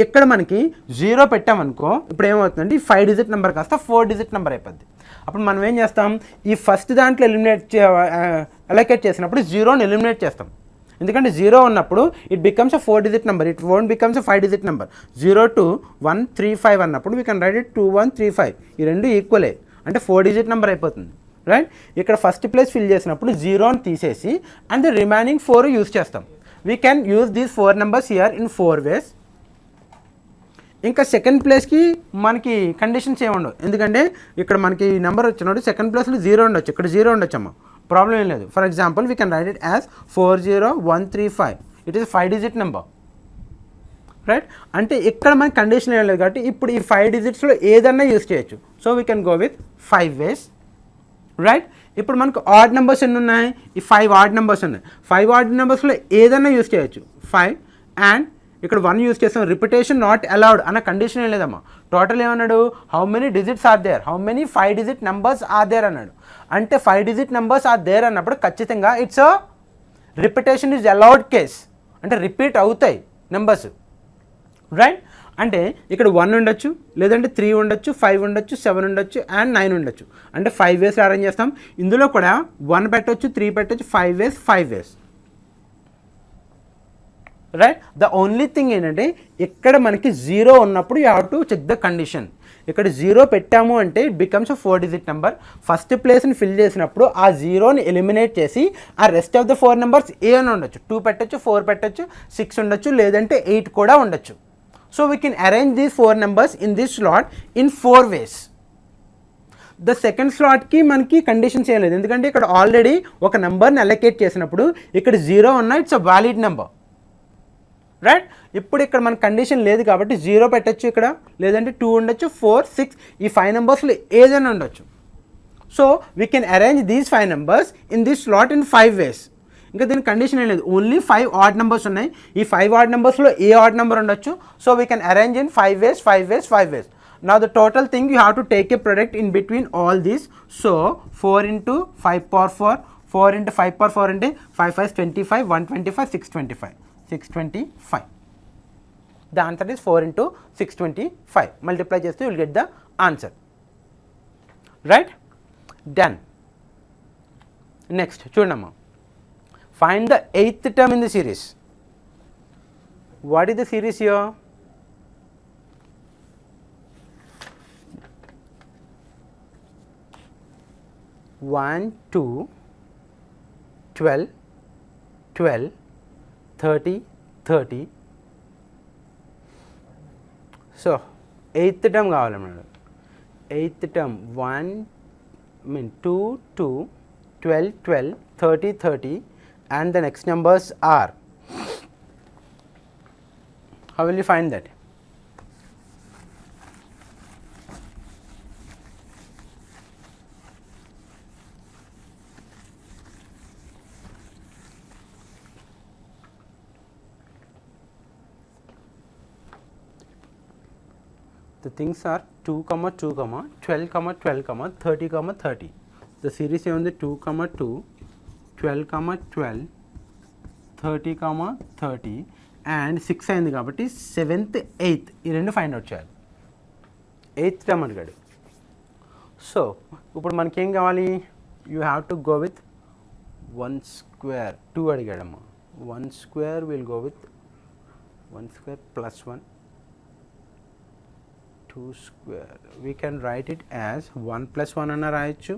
Speaker 1: ఇక్కడ మనకి 0 పెట్టామనుకో ఇప్పుడు ఏమవుతుందంటే ఈ 5 digit నెంబర్ కాస్త 4 digit నెంబర్ అయిపోద్ది. అప్పుడు మనం ఏం చేస్తాం, ఈ ఫస్ట్ దాంట్లో అలొకేట్ చేసినప్పుడు 0ని ఎలిమినేట్ చేస్తాం. ఎందుకంటే 0 ఉన్నప్పుడు it becomes a 4 digit number, it won't becomes a 5 digit number. 0, 2, 1, 3, 5 అన్నప్పుడు వీ కెన్ రైట్ ఇట్ 2, 1, 3, 5 ఈ రెండు ఈక్వలే, అంటే 4 digit నెంబర్ అయిపోతుంది, రైట్. ఇక్కడ ఫస్ట్ ప్లేస్ ఫిల్ చేసినప్పుడు 0ని తీసేసి అండ్ ద రిమైనింగ్ 4 యూజ్ చేస్తాం. We can use these 4 numbers here in 4 ways. ఇంకా సెకండ్ ప్లేస్కి మనకి కండిషన్స్ ఏమి ఉండవు, ఎందుకంటే ఇక్కడ మనకి నెంబర్ వచ్చినప్పుడు సెకండ్ ప్లేస్లో 0 ఉండొచ్చు, ఇక్కడ 0 ఉండొచ్చు అమ్మ, ప్రాబ్లం ఏం లేదు. For example we can write it as 40135. It is 5 digit number, right. అంటే ఇక్కడ మనకి కండిషన్ ఏం లేదు కాబట్టి ఇప్పుడు ఈ 5 digitsలో ఏదన్నా యూజ్ చేయొచ్చు. So we can go with 5 ways, right. ఇప్పుడు మనకు ఆడ్ నెంబర్స్ ఎన్ని ఉన్నాయి, ఈ 5 ఆడ్ నెంబర్స్ ఉన్నాయి. 5 ఆడ్ నెంబర్స్లో ఏదైనా యూజ్ చేయొచ్చు. 5 అండ్ ఇక్కడ 1 యూజ్ చేస్తాం. రిపిటేషన్ నాట్ అలౌడ్ అన్న కండిషన్ ఏం లేదమ్మా. టోటల్ ఏమన్నాడు, how many digits are there, how many 5 digit numbers are there అన్నాడు. అంటే 5 digit నెంబర్స్ ఆర్ దేర్ అన్నప్పుడు ఖచ్చితంగా it's repetition is allowed case, అంటే రిపీట్ అవుతాయి నెంబర్స్, రైట్. అంటే ఇక్కడ 1 ఉండొచ్చు, లేదంటే 3 ఉండొచ్చు, 5 ఉండొచ్చు, 7 ఉండొచ్చు అండ్ 9 ఉండొచ్చు. అంటే 5 ways అరేంజ్ చేస్తాం. ఇందులో కూడా 1 పెట్టొచ్చు, 3 పెట్టొచ్చు, 5 ways, 5 ways, right. The only thing ఏంటంటే ఇక్కడ మనకి 0 ఉన్నప్పుడు you have to check the condition. ఇక్కడ 0 పెట్టాము అంటే it becomes 4 digit number. First ప్లేస్ని ఫిల్ చేసినప్పుడు ఆ 0ని ఎలిమినేట్ చేసి ఆ రెస్ట్ ఆఫ్ ద 4 numbers ఏమైనా ఉండొచ్చు, 2 పెట్టొచ్చు, 4 పెట్టొచ్చు, 6 ఉండొచ్చు, లేదంటే 8 కూడా ఉండొచ్చు. So we can arrange these 4 numbers in this slot in 4 ways. The second స్లాట్కి మనకి కండిషన్స్ ఏం లేదు, ఎందుకంటే ఇక్కడ ఆల్రెడీ ఒక నెంబర్ని అలొకేట్ చేసినప్పుడు ఇక్కడ 0 ఉన్నా it's a valid number, right. ఇప్పుడు ఇక్కడ మన కండిషన్ లేదు కాబట్టి 0 పెట్టచ్చు, ఇక్కడ లేదంటే 2 ఉండొచ్చు, 4, 6 ఈ 5 numbersలో ఏదైనా ఉండొచ్చు. So we can arrange these 5 numbers in this slot in 5 ways. ఇంకా దీని కండిషన్ ఏం లేదు, ఓన్లీ 5 odd numbers ఉన్నాయి. ఈ 5 odd numbersలో ఏ ఆడ్ నెంబర్ ఉండొచ్చు. So we can arrange in 5 ways, 5 ways, 5 ways. Now the total thing you have to take a product in between all these. So 4 into 5 power 4, 4 into 5 power 4 అంటే 5 5 25, 125, 625, 625. The answer is 4 into 625. Multiply చేస్తే you will get the answer, right. Done. Next చూడమ్మా, find the 8th term in the series. What is the series here? One, 2, 12, 12, 30, 30. So 8th term కావాలన్నాడు. 8th term 2, 2, 12, 12, 30, 30 and the next numbers are. How will you find that? the things are 2, 2, 12, 12, 30, 30. The series ఏముంది 2, 2, 12, 12, 30, 30 and 6 అయింది కాబట్టి 7th 8th ఈ రెండు find out చేయాలి. 8th term అడిగాడు. So ఇప్పుడు మనకేం కావాలి, you have to go with 1 square. 2 అడిగాడమ్మా. 1 square will go with 1 square plus 1, 2 square. We can write it as 1 plus 1 అన్న రాయొచ్చు,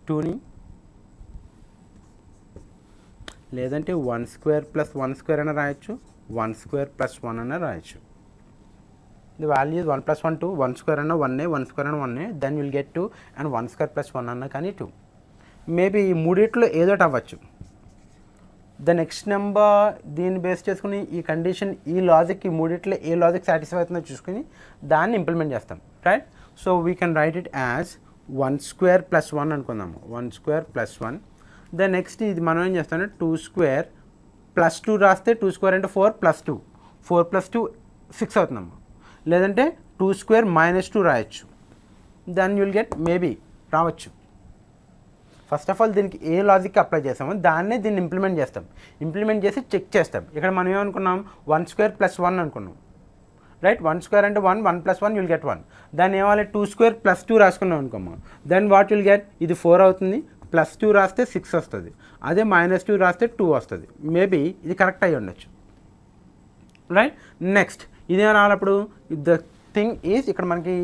Speaker 1: 2ని, లేదంటే 1 square plus 1 square అన్న రాయొచ్చు, 1 square plus 1 అన్న రాయొచ్చు. The value is 1 plus 1 2, 1 square అన్న 1, 1 square అన్న 1, then you will get 2 and 1 square plus 1 అన్న కానీ 2. మేబీ ఈ మూడిట్లో ఏదోటి అవ్వచ్చు. ద నెక్స్ట్ నెంబర్ దీన్ని బేస్ చేసుకుని ఈ కండిషన్, ఈ లాజిక్, ఈ మూడిట్లో ఏ లాజిక్ సాటిస్ఫై అవుతుందో చూసుకుని దాన్ని ఇంప్లిమెంట్ చేస్తాం, right? So we can write it as 1 square plus 1 అనుకుందాము. 1 square plus 1. ద నెక్స్ట్ ఇది మనం ఏం చేస్తామంటే 2 square plus 2 రాస్తే 2 square అంటే 4 plus 2, 4 plus 2 6 అవుతుందమ్మా. లేదంటే 2 square minus 2 రాయొచ్చు. Then you will get maybe రావచ్చు. ఫస్ట్ ఆఫ్ ఆల్ దీనికి ఏ లాజిక్ అప్లై చేస్తామో దీన్ని ఇంప్లిమెంట్ చేస్తాం. ఇంప్లిమెంట్ చేసి చెక్ చేస్తాం. ఇక్కడ మనం ఏమనుకున్నాం, 1 square plus 1 అనుకున్నాం, రైట్? 1 square అంటే 1, 1 plus 1 యుల్ గెట్ 1. దాన్ని ఏమాలి 2 square plus 2 రాసుకున్నాం అనుకోమ్మా. దెన్ వాట్ యుల్ గెట్, ఇది 4 అవుతుంది, ప్లస్ 2 రాస్తే 6 వస్తుంది, అదే -2 రాస్తే 2 వస్తుంది. మేబీ ఇది కరెక్ట్ అయ్యి ఉండొచ్చు, రైట్? నెక్స్ట్ ఇదేం రానప్పుడు ద థింగ్ ఈజ్, ఇక్కడ మనకి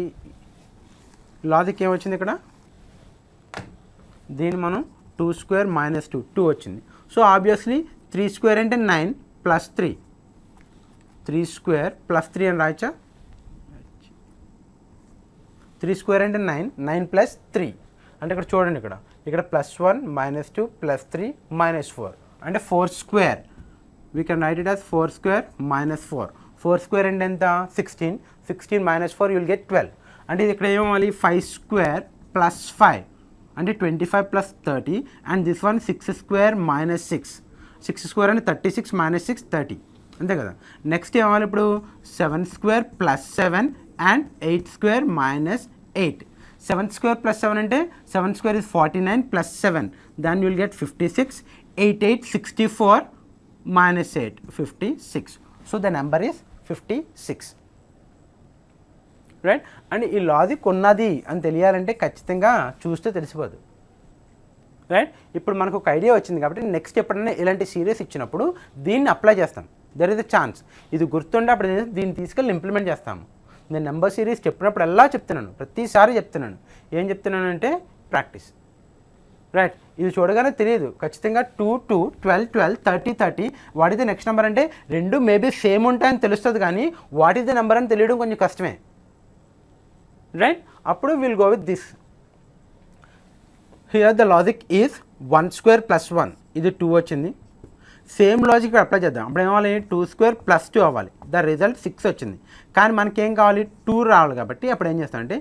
Speaker 1: లాజిక్ ఏమొచ్చింది, ఇక్కడ దీన్ని మనం 2 square minus 2, 2 వచ్చింది. సో ఆబ్వియస్లీ 3 square అంటే 9 plus 3, 3 square plus 3 అని రాయచ్చా? 3 square అంటే 9, 9 plus 3 అంటే ఇక్కడ చూడండి, ఇక్కడ +1 -2 +3 -4 అంటే 4 square. We can write it as 4 square minus 4. 4 square అంటే ఎంత? 16. 16 minus 4 యూ విల్ గెట్ 12. అంటే ఇది ఇక్కడ ఏమవ్వాలి, 5 square plus 5 అంటే 25 plus 30 and this one 6 square minus 6. 6 square అంటే 36 minus 6 30, అంతే కదా. నెక్స్ట్ ఏమవ్వాలి ఇప్పుడు 7 square plus 7 and 8 square minus 8. 7 square plus 7 అంటే 7 square is 49 plus 7, then you will get 56. 8 8 64 minus 8 56. So the number is 56, right? And ఈ logic ఉన్నది అని తెలియాలంటే ఖచ్చితంగా చూస్తే తెలిసిపోదు, రైట్? ఇప్పుడు మనకు ఒక ఐడియా వచ్చింది కాబట్టి నెక్స్ట్ ఎప్పుడైనా ఇలాంటి సీరియస్ ఇచ్చినప్పుడు దీన్ని అప్లై చేస్తాం. There is a chance. ఇది గుర్తుండే అప్పుడు దీన్ని తీసుకెళ్ళి ఇంప్లిమెంట్ చేస్తాము. నేను నెంబర్ సిరీస్ చెప్పినప్పుడు ఎలా చెప్తున్నాను, ప్రతిసారి చెప్తున్నాను. ఏం చెప్తున్నానంటే ప్రాక్టీస్, రైట్? ఇది చూడగానే తెలియదు ఖచ్చితంగా 2 2 12 12 30 30 what is the next number అంటే రెండు మేబీ సేమ్ ఉంటాయని తెలుస్తుంది, కానీ వాట్ ఈస్ ద నెంబర్ అని తెలియడం కొంచెం కష్టమే, రైట్? అప్పుడు will go with this. Here the logic is 1 square plus 1, ఇది 2 వచ్చింది. సేమ్ లాజిక్ అప్లై చేద్దాం. అప్పుడు ఏమవ్వాలి, 2 square plus 2 అవ్వాలి. ద రిజల్ట్ 6 వచ్చింది. కానీ మనకేం కావాలి, 2 రావాలి. కాబట్టి అప్పుడు ఏం చేస్తామంటే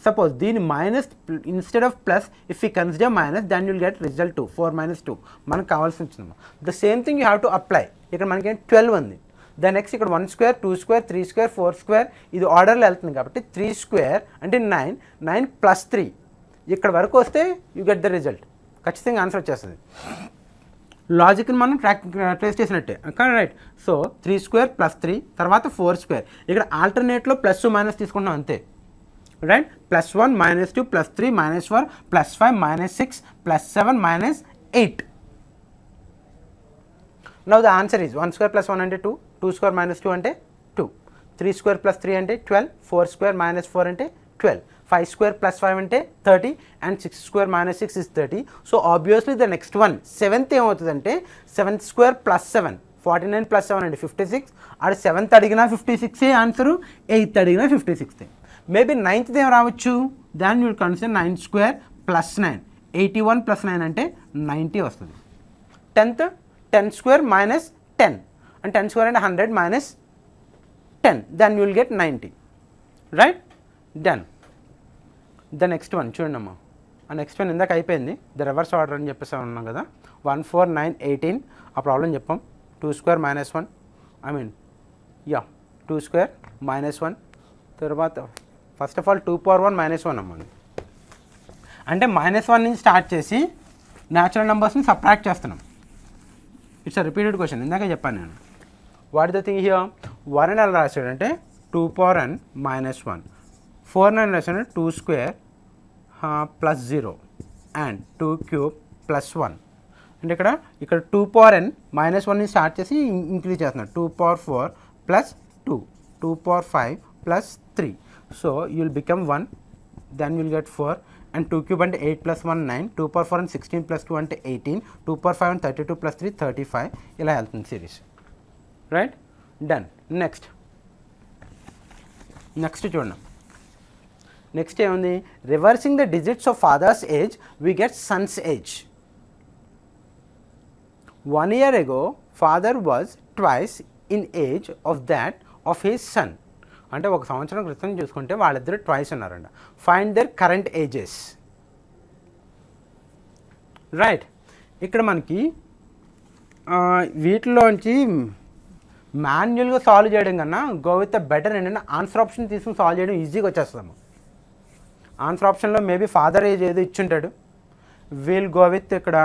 Speaker 1: సపోజ్ దీని minus instead of plus if you consider minus then you'll get result 2, 4 - 2 మనకు కావాల్సి వచ్చిందమ్మా. The same thing you have to apply. ఇక్కడ మనకి 12 ఉంది. ద నెక్స్ట్ ఇక్కడ 1 square 2 square 3 square 4 square ఇది ఆర్డర్లో వెళ్తుంది కాబట్టి 3 square అంటే 9, 9 plus 3 ఇక్కడ వరకు వస్తే యూ గెట్ ద రిజల్ట్. ఖచ్చితంగా ఆన్సర్ వచ్చేస్తుంది. లాజిక్ని మనం ట్రేస్ చేసినట్టే, కానీ రైట్. సో 3 square plus 3 తర్వాత 4 square. ఇక్కడ ఆల్టర్నేట్లో ప్లస్ మైనస్ తీసుకుంటాం అంతే, right? +1 -2 +3 -4 +5 -6 +7 -8. Now the answer is 1 square plus 1 అంటే 2, 2 square minus 2 అంటే 2, 3 square plus 3 అంటే 12, 4 square minus 4 అంటే 12, 5 square plus 5 అంటే 30 and 6 square minus 6 is 30. So obviously the next one 7th ఏమవుతుందంటే 7 square plus 7 49 plus 7 అంటే 56. అది 7th అడిగినా 56 ఆన్సరు, 8th అడిగినా 56. మేబీ 9th ఏం రావచ్చు, దాన్ని you consider 9 square plus 9, 81 plus 9 అంటే 90 వస్తుంది. 10th 10 square minus 10 and 10 square అంటే 100 minus 10, then you will get 90, right? Done. The next one చూడండి అమ్మా. ఆ నెక్స్ట్ వన్ ఇందాక అయిపోయింది, ద రివర్స్ ఆర్డర్ అని చెప్పేసి ఉన్నాం కదా. 1 4 9 18 ఆ ప్రాబ్లం చెప్పాం. 2 square minus 1 I mean yeah 2 square -1 తర్వాత ఫస్ట్ ఆఫ్ ఆల్ 2 పవర్ 1 -1 అమ్మండి. అంటే -1 నుంచి స్టార్ట్ చేసి న్యాచురల్ నెంబర్స్ని సబ్ట్రాక్ట్ చేస్తున్నాం. ఇట్స్ అ రిపీటెడ్ క్వశ్చన్, ఇందాక చెప్పాను నేను. వాట్ ద థింగ్ హియర్ 1 అని ఎలా రాశాడంటే 2 పవర్ n -1, 4 అని రాశాడు 2 స్క్వేర్ +0 అండ్ 2 క్యూబ్ +1. అంటే ఇక్కడ 2 పవర్ n -1 నుంచి స్టార్ట్ చేసి ఇంక్రీజ్ చేస్తున్నాడు. 2 power 4 +2, 2 power 5 +3. So you will become 1, then will get 4 and 2 cube అంటే 8 + 1 9, 2 పవర్ 4 అంటే 16 + 2 అంటే 18, 2 పవర్ 5 అంటే 32 + 3 35. ఇలా వెళ్తుంది సిరీస్. Right, done. నెక్స్ట్ చూడండి. నెక్స్ట్ ఏముంది, reversing the digits of father's age we get son's age. 1 year ago father was twice in age of that of his son. అంటే 1 సంవత్సరం క్రితం చూసుకుంటే వాళ్ళిద్దరు ట్వైస్ ఉన్నారంట. Find their current ages. Right, ఇక్కడ మనకి వీటిలోంచి మాన్యువల్గా సాల్వ్ చేయడం కన్నా గో విత్ ద బెటర్ ఏంటంటే ఆన్సర్ ఆప్షన్ తీసుకుని సాల్వ్ చేయడం ఈజీగా వచ్చేస్తాము. ఆన్సర్ ఆప్షన్లో మేబీ ఫాదర్ ఏజ్ ఏదో ఇచ్చుంటాడు, వీల్ గో విత్ ఇక్కడ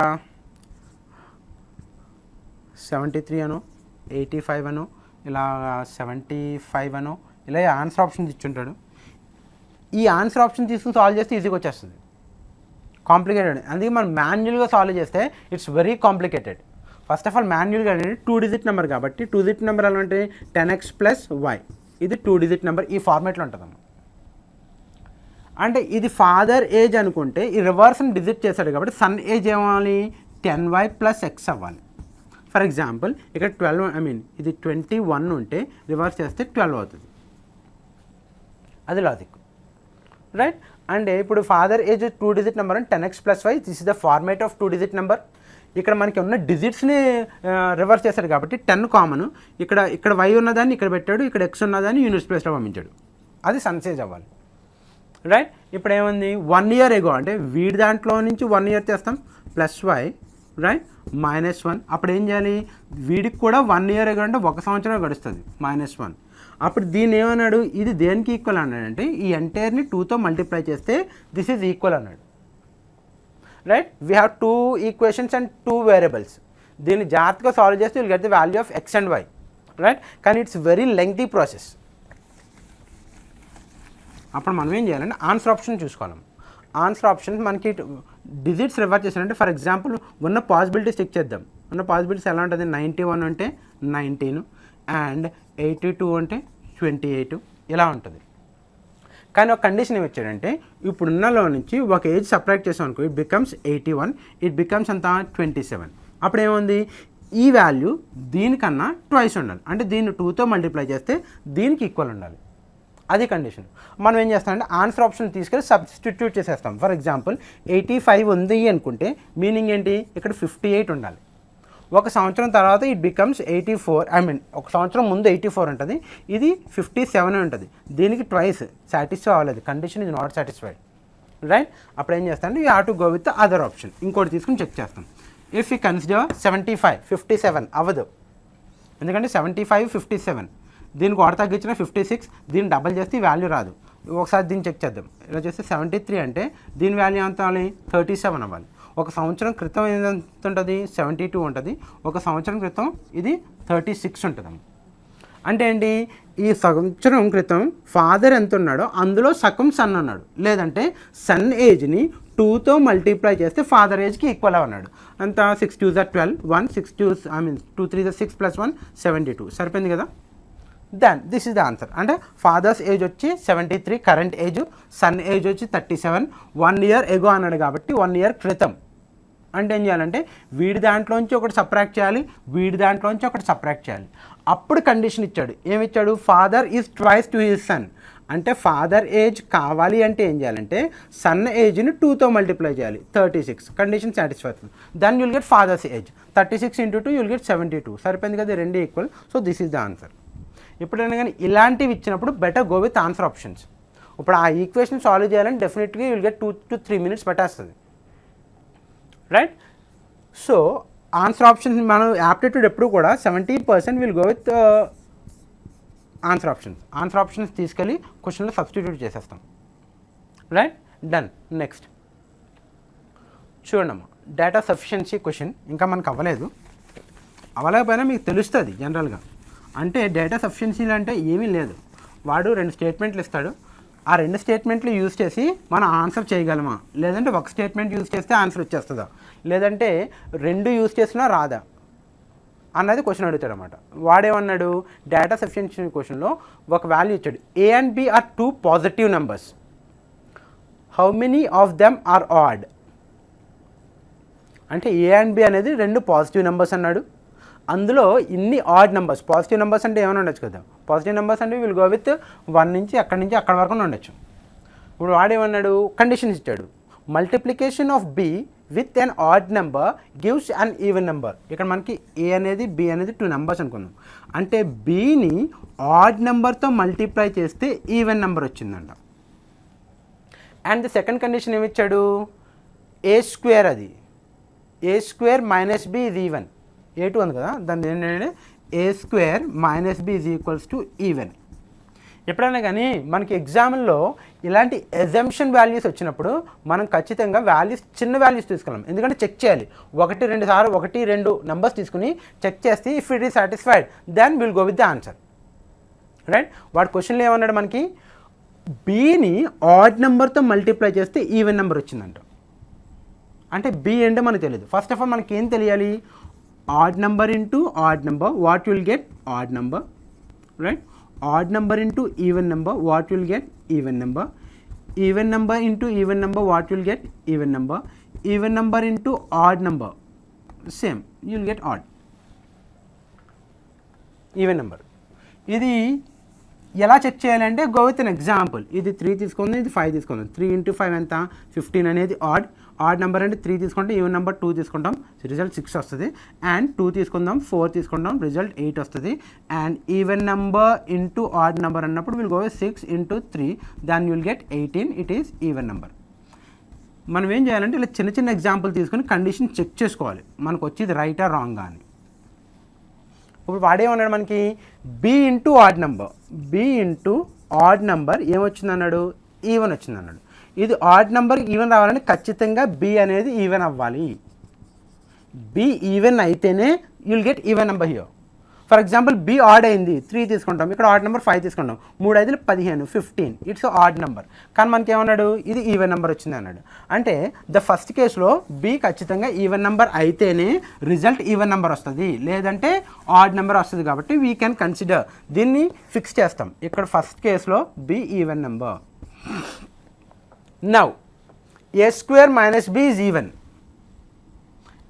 Speaker 1: 73 అనో 85 అనో ఇలా 75 అనో ఇలా ఆన్సర్ ఆప్షన్ ఇచ్చుంటాడు. ఈ ఆన్సర్ ఆప్షన్ తీసుకుని సాల్వ్ చేస్తే ఈజీగా వచ్చేస్తుంది. కాంప్లికేటెడ్, అందుకే మనం మాన్యువల్గా సాల్వ్ చేస్తే it's very complicated. First of all మాన్యువల్గా అంటే 2 డిజిట్ నెంబర్ కాబట్టి 2 డిజిట్ నెంబర్ ఎలా అంటే 10x + y, ఇది 2 డిజిట్ నెంబర్ ఈ ఫార్మేట్లో ఉంటుందమ్మా. అంటే ఇది ఫాదర్ ఏజ్ అనుకుంటే ఈ రివర్స్ని డిజిట్ చేశాడు కాబట్టి సన్ ఏజ్ ఏమవ్వాలి 10y + x అవ్వాలి. ఫర్ ఎగ్జాంపుల్ ఇక్కడ 12 ఇది 21 ఉంటే రివర్స్ చేస్తే 12 అవుతుంది. అది లాజిక్. రైట్, అంటే ఇప్పుడు ఫాదర్ ఏజ్ 2 డిజిట్ నెంబర్ అని 10x + y, this is the format of 2 digit number. ఇక్కడ మనకి ఉన్న డిజిట్స్ని రివర్స్ చేశాడు కాబట్టి 10 కామన్, ఇక్కడ y ఉన్నదాన్ని ఇక్కడ పెట్టాడు, ఇక్కడ x ఉన్నదాన్ని యూనిట్స్ ప్లేస్లో పంపించాడు. అది సన్స్ ఏజ్ అవ్వాలి. రైట్, ఇప్పుడు ఏముంది 1 year ago అంటే వీడి దాంట్లో నుంచి 1 year చేస్తాం +y, రైట్, -1. అప్పుడు ఏం చేయాలి, వీడికి కూడా 1 year ago అంటే 1 సంవత్సరం గడుస్తుంది -1. అప్పుడు దీన్ని ఏమన్నాడు, ఇది దేనికి ఈక్వల్ అన్నాడంటే ఈ ఎంటైర్ని 2తో మల్టిప్లై చేస్తే దిస్ ఈజ్ ఈక్వల్ అన్నాడు. Right, we have 2 equations and 2 variables. దీన్ని జాగ్రత్తగా సాల్వ్ చేస్తే will get the value of x and y. Right, కానీ ఇట్స్ వెరీ లెంగ్తీ ప్రాసెస్. అప్పుడు మనం ఏం చేయాలంటే ఆన్సర్ ఆప్షన్ చూసుకోవాలి. ఆన్సర్ ఆప్షన్ మనకి డిజిట్స్ రివర్స్ చేసారంటే ఫర్ ఎగ్జాంపుల్ ఉన్న పాసిబిలిటీస్ చెక్ చేద్దాం. ఉన్న పాసిబిలిటీస్ ఎలా ఉంటుంది, 91 అంటే 19 అండ్ 82 అంటే 28 ఇలా ఉంటుంది. కానీ ఒక కండిషన్ ఏమి వచ్చాడంటే ఇప్పుడున్నలో నుంచి ఒక ఏజ్ సబ్ట్రాక్ట్ చేసాం అనుకో, ఇట్ బికమ్స్ 81, ఇట్ బికమ్స్ అంత 27. అప్పుడు ఏముంది, ఈ వాల్యూ దీనికన్నా ట్వైస్ ఉండాలి. అంటే దీన్ని 2తో మల్టిప్లై చేస్తే దీనికి ఈక్వల్ ఉండాలి. అది కండిషన్. మనం ఏం చేస్తామంటే ఆన్సర్ ఆప్షన్ తీసుకెళ్ళి సబ్స్టిట్యూట్ చేసేస్తాం. ఫర్ ఎగ్జాంపుల్ 85 ఉంది అనుకుంటే మీనింగ్ ఏంటి, ఇక్కడ 58 ఉండాలి. 1 సంవత్సరం తర్వాత ఇట్ బికమ్స్ 84, 1 సంవత్సరం ముందు 84 ఉంటుంది, ఇది 57 ఉంటుంది. దీనికి ట్వైస్ సాటిస్ఫై అవ్వలేదు, కండిషన్ ఇది నాట్ సాటిస్ఫైడ్. రైట్, అప్పుడు ఏం చేస్తామంటే you have to go with other option. ఇంకోటి తీసుకుని చెక్ చేస్తాం. ఇఫ్ యూ కన్సిడర్ 75, 57 అవ్వదు, ఎందుకంటే 75, 57 దీనికి ఒకటి తగ్గించిన 56, దీన్ని డబల్ చేస్తే ఈ వాల్యూ రాదు. ఒకసారి దీన్ని చెక్ చేద్దాం. ఇలా చేస్తే 73 అంటే దీని వాల్యూ ఎంత అవ్వాలి, 37 అవ్వాలి. 1 సంవత్సరం క్రితం ఎంత ఉంటుంది, 72 ఉంటుంది. 1 సంవత్సరం క్రితం ఇది 36 ఉంటుంది. అంటే ఏంటి, ఈ సంవత్సరం క్రితం ఫాదర్ ఎంత ఉన్నాడో అందులో సగం సన్ ఉన్నాడు, లేదంటే సన్ ఏజ్ని 2తో మల్టిప్లై చేస్తే ఫాదర్ ఏజ్కి ఈక్వల్ అన్నాడు. అంత 6 2 12, 1 6 2 2 3 6 + 1 72 సరిపోయింది కదా. Then this is the answer. అంటే ఫాదర్స్ ఏజ్ వచ్చి 73 కరెంట్ ఏజ్, సన్ ఏజ్ వచ్చి 37, 1 year ago అన్నాడు కాబట్టి 1 year క్రితం. అంటే ఏం చేయాలంటే వీడి దాంట్లోంచి ఒకటి సబ్ట్రాక్ట్ చేయాలి, వీడి దాంట్లోంచి ఒకటి సబ్ట్రాక్ట్ చేయాలి. అప్పుడు కండిషన్ ఇచ్చాడు, ఏమిచ్చాడు, father is twice to his son. అంటే ఫాదర్ ఏజ్ కావాలి అంటే ఏం చేయాలంటే సన్ ఏజ్ని 2తో మల్టిప్లై చేయాలి, 36. కండిషన్ సాటిస్ఫై అవుతుంది. Then you'll get father's age 36 × 2 you'll get 72. సరిపోయింది కదా, రెండు equal. So this is the answer. ఎప్పుడైనా కానీ ఇలాంటివి ఇచ్చినప్పుడు better go with answer options. ఇప్పుడు ఆ ఈక్వేషన్ సాల్వ్ చేయాలని డెఫినెట్గా యుల్ గెట్ 2 to 3 minutes పట్టేస్తుంది. రైట్, సో ఆన్సర్ ఆప్షన్స్ మనం యాప్టిట్యూడ్ ఎప్పుడు కూడా 70% will go with answer options తీసుకెళ్ళి క్వశ్చన్లో సబ్స్టిట్యూట్ చేసేస్తాం. Right, done. నెక్స్ట్ చూడమ్మా, డేటా సఫిషియన్సీ క్వశ్చన్ ఇంకా మనకు అవ్వలేకపోయినా మీకు తెలుస్తుంది జనరల్గా. అంటే డేటా సఫిషియన్సీలు అంటే ఏమీ లేదు, వాడు 2 స్టేట్మెంట్లు ఇస్తాడు, ఆ 2 స్టేట్మెంట్లు యూజ్ చేసి మనం ఆన్సర్ చేయగలమా, లేదంటే ఒక స్టేట్మెంట్ యూజ్ చేస్తే ఆన్సర్ వచ్చేస్తుందా, లేదంటే 2 యూజ్ చేసినా రాదా అన్నది క్వశ్చన్ అడుగుతాడు అనమాట. వాడేమన్నాడు, డేటా సఫిషియన్సీ క్వశ్చన్లో ఒక వాల్యూ ఇచ్చాడు, A and B are 2 positive numbers, how many of them are odd. అంటే A and B అనేది 2 పాజిటివ్ నెంబర్స్ అన్నాడు, అందులో ఇన్ని ఆడ్ నెంబర్స్. పాజిటివ్ నెంబర్స్ అంటే ఏమైనా ఉండొచ్చు కదా, పాజిటివ్ నెంబర్స్ అంటే విల్ గో విత్ 1 నుంచి అక్కడి వరకు ఉండొచ్చు. ఇప్పుడు వాడేమన్నాడు, కండిషన్స్ ఇచ్చాడు, multiplication of B with an odd number gives an even number. ఇక్కడ మనకి A అనేది B అనేది 2 నెంబర్స్ అనుకుందాం, అంటే Bని ఆడ్ నెంబర్తో మల్టిప్లై చేస్తే ఈవెన్ నెంబర్ వచ్చిందంట. అండ్ ది సెకండ్ కండిషన్ ఏమిచ్చాడు, A² అది A² - B is even. A2 ఉంది కదా, దాన్ని ఏంటంటే A² - B is equals to even. ఎప్పుడైనా కానీ మనకి ఎగ్జామ్లో ఇలాంటి ఎజంప్షన్ వాల్యూస్ వచ్చినప్పుడు మనం ఖచ్చితంగా చిన్న వాల్యూస్ తీసుకెళ్ళాం, ఎందుకంటే చెక్ చేయాలి. 1 2 నెంబర్స్ తీసుకుని చెక్ చేస్తే if it is satisfied then will go with the answer. Right, వాడు క్వశ్చన్లో ఏమన్నాడు, మనకి Bని ఆడ్ నెంబర్తో మల్టిప్లై చేస్తే ఈవెన్ నెంబర్ వచ్చిందంట. అంటే B అంటే మనకు తెలియదు. ఫస్ట్ ఆఫ్ ఆల్ మనకి ఏం తెలియాలి, odd number into odd number what will get odd number. Right, odd number into even number what will get even number. Even number into even number what will get even number. Even number into odd number same you will get odd even number. ఇది ఎలా check చేయాలంటే go with an example. ఇది 3 తీసుకుందాం, ఇది 5 తీసుకుందాం. 3 × 5 ఎంత, 15 అనేది odd number అంటే 3 తీసుకుంటే ఈవెన్ నెంబర్ 2 తీసుకుంటాం, రిజల్ట్ 6 వస్తుంది. అండ్ 2 తీసుకుందాం, 4 తీసుకుంటాం, రిజల్ట్ 8 వస్తుంది. And even number into odd number అన్నప్పుడు will go with 6 × 3 then you will get 18. It is even number. మనం ఏం చేయాలంటే ఇలా చిన్న ఎగ్జాంపుల్ తీసుకొని కండిషన్ చెక్ చేసుకోవాలి మనకు వచ్చేది రైటా రాంగా అని. ఇప్పుడు వాడేమన్నాడు, మనకి B ఇంటూ ఆడ్ నెంబర్ ఏమొచ్చింది అన్నాడు, ఈవెన్ వచ్చింది అన్నాడు. ఇది ఆడ్ నెంబర్ ఈవెన్ రావాలని ఖచ్చితంగా B అనేది ఈవెన్ అవ్వాలి. B ఈవెన్ అయితేనే you will get even number here. For example B odd అయింది, 3 తీసుకుంటాం, ఇక్కడ ఆడ్ నెంబర్ 5 తీసుకుంటాం, 3 5 15 15 ఇట్స్ ఆడ్ నెంబర్. కానీ మనకి ఏమన్నాడు, ఇది ఈవెన్ నెంబర్ వచ్చింది అన్నాడు. అంటే ద ఫస్ట్ కేసులో B ఖచ్చితంగా ఈవెన్ నెంబర్ అయితేనే రిజల్ట్ ఈవెన్ నెంబర్ వస్తుంది, లేదంటే ఆడ్ నెంబర్ వస్తుంది. కాబట్టి వీ కెన్ కన్సిడర్, దీన్ని ఫిక్స్ చేస్తాం. ఇక్కడ ఫస్ట్ కేసులో B even number. Now A² - B is even.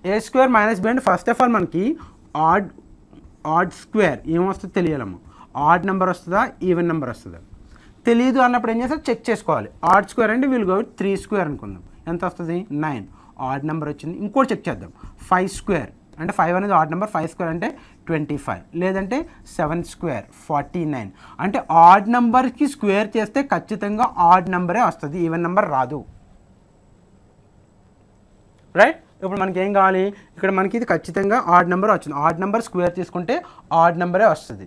Speaker 1: A² - B అంటే ఫస్ట్ ఆఫ్ ఆల్ మనకి ఆడ్ స్క్వేర్ ఏమొస్తుందో తెలియాలమ్మా. ఆడ్ నెంబర్ వస్తుందా, ఈవెన్ నెంబర్ వస్తుందా తెలియదు అన్నప్పుడు ఏం చేస్తారు, చెక్ చేసుకోవాలి. ఆడ్ స్క్వేర్ అంటే విల్ గో 3² అనుకుందాం, ఎంత వస్తుంది 9. ఆడ్ నెంబర్ వచ్చింది. ఇంకోటి చెక్ చేద్దాం, 5² అంటే 5 అనేది ఆడ్ నెంబర్, 5² అంటే 25, లేదంటే 7² 49. అంటే ఆడ్ నెంబర్కి స్క్వేర్ చేస్తే ఖచ్చితంగా ఆడ్ నెంబరే వస్తుంది, ఈవెన్ నెంబర్ రాదు. రైట్, ఇప్పుడు మనకి ఏం కావాలి, ఇక్కడ మనకి ఇది ఖచ్చితంగా ఆడ్ నెంబర్ వచ్చింది. ఆడ్ నెంబర్ స్క్వేర్ తీసుకుంటే ఆడ్ నెంబరే వస్తుంది.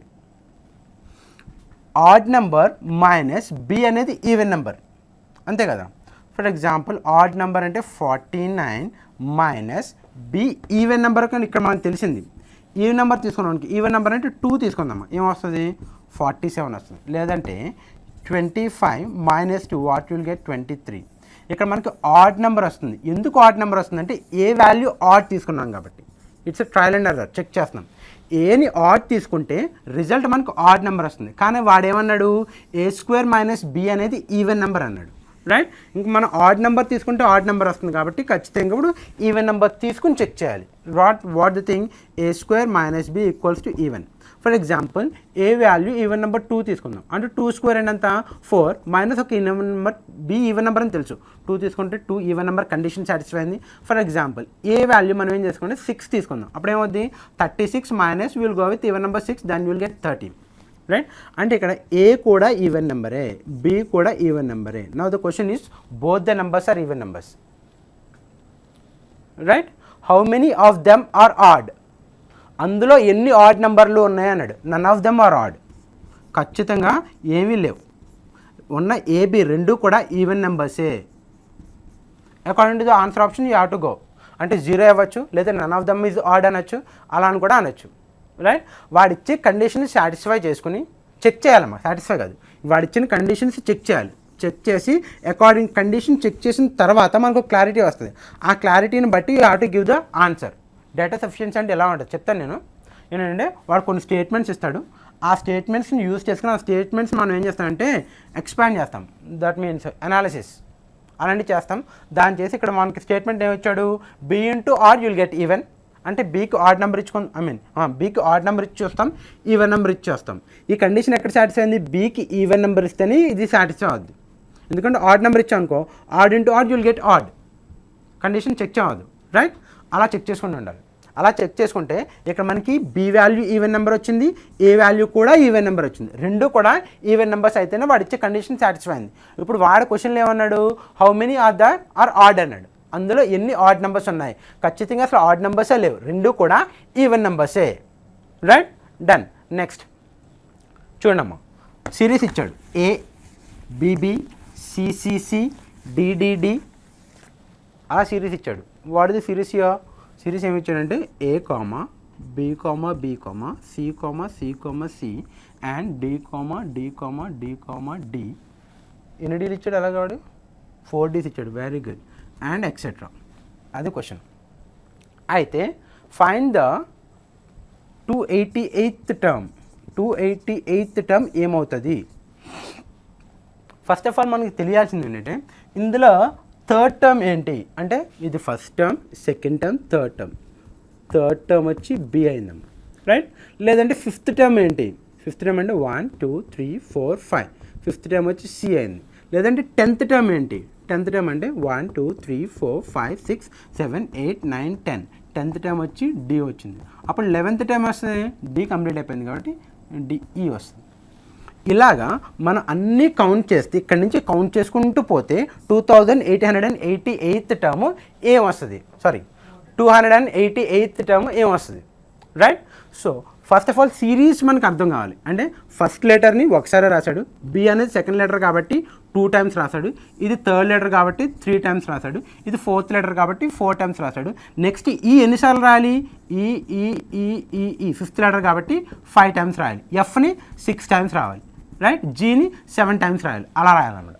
Speaker 1: ఆడ్ నెంబర్ మైనస్ B అనేది ఈవెన్ నెంబర్, అంతే కదా. ఫర్ ఎగ్జాంపుల్ ఆడ్ నెంబర్ అంటే 49 మైనస్ B ఈవెన్ నెంబర్. కానీ ఇక్కడ మనకు తెలిసింది ఈవెన్ నెంబర్ తీసుకున్నాం, ఈవెన్ నెంబర్ అంటే 2 తీసుకుందాం, ఏమొస్తుంది 47 వస్తుంది. లేదంటే 25 - 2 వాట్ విల్ గెట్ 23. ఇక్కడ మనకి ఆడ్ నెంబర్ వస్తుంది. ఎందుకు ఆడ్ నెంబర్ వస్తుంది అంటే ఏ వాల్యూ ఆడ్ తీసుకున్నాం కాబట్టి. It's trial and error, check చేస్తున్నాం. ఏని ఆడ్ తీసుకుంటే రిజల్ట్ మనకు ఆడ్ నెంబర్ వస్తుంది. కానీ వాడేమన్నాడు, A² - B అనేది ఈవెన్ నెంబర్ అన్నాడు. రైట్, ఇంక మనం ఆడ్ నెంబర్ తీసుకుంటే ఆడ్ నెంబర్ వస్తుంది కాబట్టి ఖచ్చితంగా ఇప్పుడు ఈవెన్ నెంబర్ తీసుకుని చెక్ చేయాలి. What the thing, A² - B equals to even. For example A value even number 2 తీసుకుందాం, అంటే 2² ఎంత 4 మైనస్ ఒక even number B even number అని తెలుసు, 2 తీసుకుంటే 2 ఈవెన్ నెంబర్ కండిషన్ సాటిస్ఫై అయింది. ఫర్ ఎగ్జాంపుల్ ఏ వాల్యూ మనం ఏం చేసుకుంటే 6 తీసుకుందాం, అప్పుడు ఏమవుద్ది 36 minus will go with even number 6 than will get 13. Right, అంటే ఇక్కడ A కూడా ఈవెన్ నెంబరే, B కూడా ఈవెన్ నెంబరే. Now the question is both the numbers are even numbers. Right, how many of them are odd. అందులో ఎన్ని odd నెంబర్లు ఉన్నాయి అన్నాడు. None of them are odd. ఖచ్చితంగా ఏమీ లేవు. ఉన్న ఏబి రెండు కూడా ఈవెన్ నెంబర్సే. According to the answer option you have to go. అంటే 0 అవ్వచ్చు, లేదా none of them is odd అనొచ్చు, అలా అని కూడా అనొచ్చు. రైట్? వాడిచ్చే కండిషన్ సాటిస్ఫై చేసుకుని చెక్ చేయాలమ్మా, సాటిస్ఫై కాదు, వాడిచ్చిన కండిషన్స్ చెక్ చేయాలి. చెక్ చేసి అకార్డింగ్ కండిషన్ చెక్ చేసిన తర్వాత మనకు క్లారిటీ వస్తుంది. ఆ క్లారిటీని బట్టి you have to give the answer. Data sufficiency అంటే ఎలా ఉంటుంది చెప్తాను నేను. ఏంటంటే వాడు కొన్ని స్టేట్మెంట్స్ ఇస్తాడు, ఆ స్టేట్మెంట్స్ని యూజ్ చేసుకుని ఆ స్టేట్మెంట్స్ మనం ఏం చేస్తామంటే ఎక్స్పాండ్ చేస్తాం. దట్ మీన్స్ అనాలిసిస్ అలాంటివి చేస్తాం. దాన్ని చేసి ఇక్కడ మనకి స్టేట్మెంట్ ఏమి ఇచ్చాడు, B into R you'll get even. అంటే బీకి ఆడ్ నెంబర్ బీకి ఆడ్ నెంబర్ ఇచ్చి వస్తాం, ఈవెన్ నెంబర్ ఇచ్చి వస్తాం. ఈ కండిషన్ ఎక్కడ సాటిస్ఫై అయింది, బీకి ఈవెన్ నెంబర్ ఇస్తేనే ఇది సాటిస్ఫై అవుద్ది. ఎందుకంటే ఆడ్ నెంబర్ ఇచ్చాం అనుకో, odd into odd you'll get odd. Condition check చేయవద్దు. రైట్? అలా చెక్ చేసుకుంటూ ఉండాలి. అలా చెక్ చేసుకుంటే ఇక్కడ మనకి బి వాల్యూ ఈవెన్ నెంబర్ వచ్చింది, ఏ వాల్యూ కూడా ఈవెన్ నెంబర్ వచ్చింది. రెండు కూడా ఈవెన్ నెంబర్స్ అయితేనే వాడు ఇచ్చే కండిషన్ సాటిస్ఫై అయింది. ఇప్పుడు వాడు క్వశ్చన్లో ఏమన్నాడు, how many are the are odd అన్నాడు. అందులో ఎన్ని ఆడ్ నెంబర్స్ ఉన్నాయి? ఖచ్చితంగా అసలు ఆడ్ నెంబర్సే లేవు, రెండు కూడా ఈవెన్ నెంబర్సే. రైట్? డన్. నెక్స్ట్ చూడమ్మా, సిరీస్ ఇచ్చాడు ఏ బీబీ సిసిసి డిడిడి అలా సిరీస్ ఇచ్చాడు. వాడిది సిరీస్ సిరీస్ ఏమి ఇచ్చాడంటే A comma B comma B comma C comma C comma C and D comma D comma D comma D. ఎన్ని డీలు ఇచ్చాడు అలాగే వాడు? 4 డీస్ ఇచ్చాడు. Very good. And etcetera. అది క్వశ్చన్. అయితే find the 288th term. 288th term ఏమవుతుంది? First of all మనకి తెలియాల్సింది ఏంటంటే ఇందులో థర్డ్ టర్మ్ ఏంటి అంటే, ఇది first term, second term, third term. Third term వచ్చి బి అయిందమ్మా. రైట్? లేదంటే ఫిఫ్త్ టర్మ్ ఏంటి? ఫిఫ్త్ టర్మ్ అంటే 1 2 3 4 5. ఫిఫ్త్ టర్మ్ వచ్చి సి అయింది. లేదంటే 10th టర్మ్ ఏంటి? 10th టర్మ్ అంటే 1 2 3 4 5 6 7 8 9 10. 10th టర్మ్ వచ్చి డి వచ్చింది. అప్పుడు 11th టర్మ్ వస్తుంది, డి కంప్లీట్ అయిపోయింది కాబట్టి డిఈ వస్తుంది. ఇలాగా మనం అన్నీ కౌంట్ చేస్తే ఇక్కడి నుంచి కౌంట్ చేసుకుంటూ పోతే 2888th టర్మ్ ఏమొస్తుంది? 288th టర్మ్ ఏమొస్తుంది? Right? So first of all series మనకు అర్థం కావాలి. అంటే ఫస్ట్ లెటర్ని ఒకసారి రాశాడు, బి అనేది సెకండ్ లెటర్ కాబట్టి 2 టైమ్స్ రాశాడు, ఇది థర్డ్ లెటర్ కాబట్టి 3 టైమ్స్ రాశాడు, ఇది ఫోర్త్ లెటర్ కాబట్టి 4 టైమ్స్ రాశాడు. నెక్స్ట్ ఈ ఎన్నిసార్లు రాయాలి? ఈ ఈ ఈ ఈ ఈ ఫిఫ్త్ లెటర్ కాబట్టి 5 టైమ్స్ రాయాలి. ఎఫ్ని 6 టైమ్స్ రావాలి. రైట్? జీని 7 టైమ్స్ రాయాలి. అలా రాయాలన్నమాట.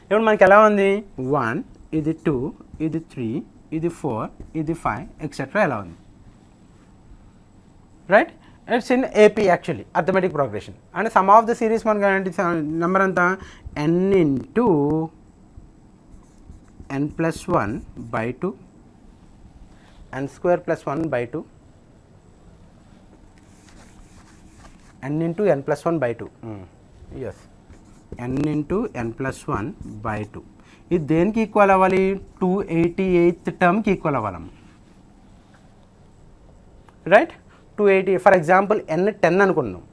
Speaker 1: ఇప్పుడు మనకి ఎలా ఉంది? 1 ఇది 2 ఇది 3 ఇది 4 ఇది 5 ఎక్సెట్రా ఎలా ఉంది? Right? It's in AP actually arithmetic progression. And some of the series మనకి నెంబర్ అంతా n into n+1/2 n² + 1/2 n into n+1/2. Yes, n into n+1/2. ఇది దేనికి ఈక్వల్ అవ్వాలి? 288th టర్మ్కి ఈక్వల్ అవ్వాలమ్మ. రైట్? 280. ఫర్ ఎగ్జాంపుల్ n 10 అనుకున్నాం.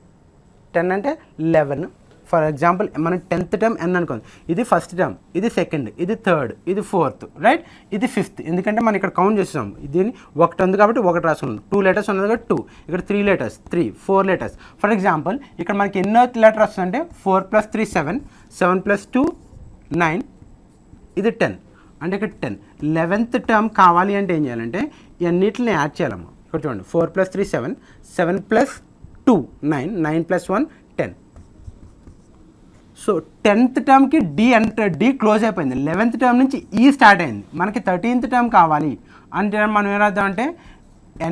Speaker 1: 10 అంటే 11. For example మనం 10th టర్మ్ n అనుకుందాం. ఇది ఫస్ట్ టర్మ్, ఇది సెకండ్, ఇది థర్డ్, ఇది ఫోర్త్. రైట్? ఇది ఫిఫ్త్. ఎందుకంటే మనం ఇక్కడ కౌంట్ చేస్తాం. దీన్ని 1 ఉంది కాబట్టి 1 రాసుకున్నాం. 2 లెటర్స్ ఉన్నది కాబట్టి 2. ఇక్కడ 3 లెటర్స్ 3, 4 లెటర్స్. ఫర్ ఎగ్జాంపుల్ ఇక్కడ మనకి ఎన్నో లెటర్ వస్తుందంటే 4 + 3 7, 7 + 2 9, ఇది 10. అంటే ఇక్కడ 10. 11th టర్మ్ కావాలి అంటే ఏం చేయాలంటే ఇవన్నిటిని యాడ్ చేయాలమ్మా. ఇక్కడ చూడండి, 4 + 3 7, 7 + 2 9, 9 + 1 10. సో 10th టర్మ్కి డి క్లోజ్ అయిపోయింది. 11th టర్మ్ నుంచి ఈ స్టార్ట్ అయింది. మనకి 13th టర్మ్ కావాలి అంటే మనం ఏం రాద్దాం అంటే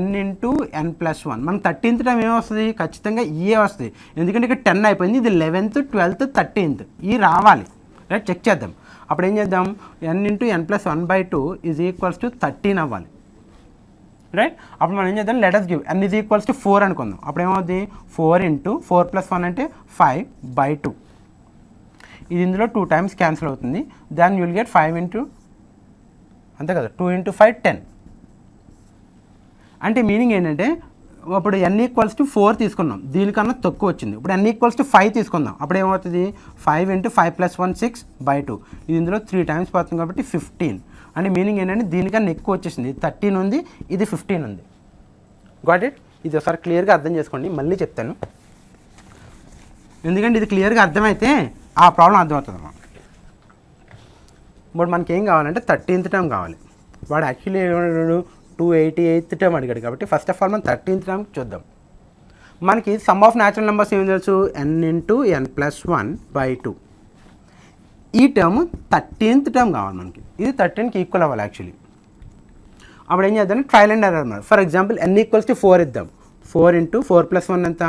Speaker 1: n into n+1. మనకి 13th టర్మ్ ఏమొస్తుంది? ఖచ్చితంగా ఏ వస్తుంది. ఎందుకంటే ఇక్కడ 10 అయిపోయింది. ఇది 11th 12th 13th ఈ రావాలి. రైట్? చెక్ చేద్దాం. అప్పుడు ఏం చేద్దాం? n into n+1/2 = 13 అవ్వాలి. రైట్? అప్పుడు మనం ఏం చేద్దాం? లెటర్స్ గివ్ n = 4 అనుకుందాం. అప్పుడు ఏమవుతుంది? 4 into 4 + 1 అంటే 5/2. ఇది ఇందులో 2 టైమ్స్ క్యాన్సిల్ అవుతుంది. దాన్ని యుల్ గెట్ 5 into అంతే కదా, 2 into 5 10. అంటే మీనింగ్ ఏంటంటే అప్పుడు n = 4 తీసుకున్నాం, దీనికన్నా తక్కువ వచ్చింది. ఇప్పుడు n = 5 తీసుకుందాం. అప్పుడు ఏమవుతుంది? 5 into 5 + 1 6/2. ఇది ఇందులో 3 టైమ్స్ పడుతుంది కాబట్టి 15. అంటే మీనింగ్ ఏంటంటే దీనికన్నా ఎక్కువ వచ్చేసింది. 13 ఉంది, ఇది 15 ఉంది. Got it? ఇది ఒకసారి క్లియర్గా అర్థం చేసుకోండి. మళ్ళీ చెప్తాను. ఎందుకంటే ఇది క్లియర్గా అర్థమైతే ఆ ప్రాబ్లం అర్థమవుతుంది అన్నమాట. ఇప్పుడు మనకి ఏం కావాలంటే 13th టర్మ్ కావాలి. వాడు యాక్చువల్లీ 288th టర్మ్ అడిగాడు కాబట్టి ఫస్ట్ ఆఫ్ ఆల్ మనం 13th టర్మ్ చూద్దాం. మనకి సమ్ ఆఫ్ న్యాచురల్ నెంబర్స్ ఏం తెలుసు, n/n+1/2. ఈ టర్మ్ 13th టర్మ్ కావాలి మనకి. ఇది 13కి ఈక్వల్ అవ్వాలి యాక్చువల్లీ. అప్పుడు ఏం చేద్దాం, ట్రయల్ అండ్ ఎర్రర్ అన్నమాట. ఫర్ ఎగ్జాంపుల్ n=4 ఇద్దాం. 4 × 4 + 1 ఎంత,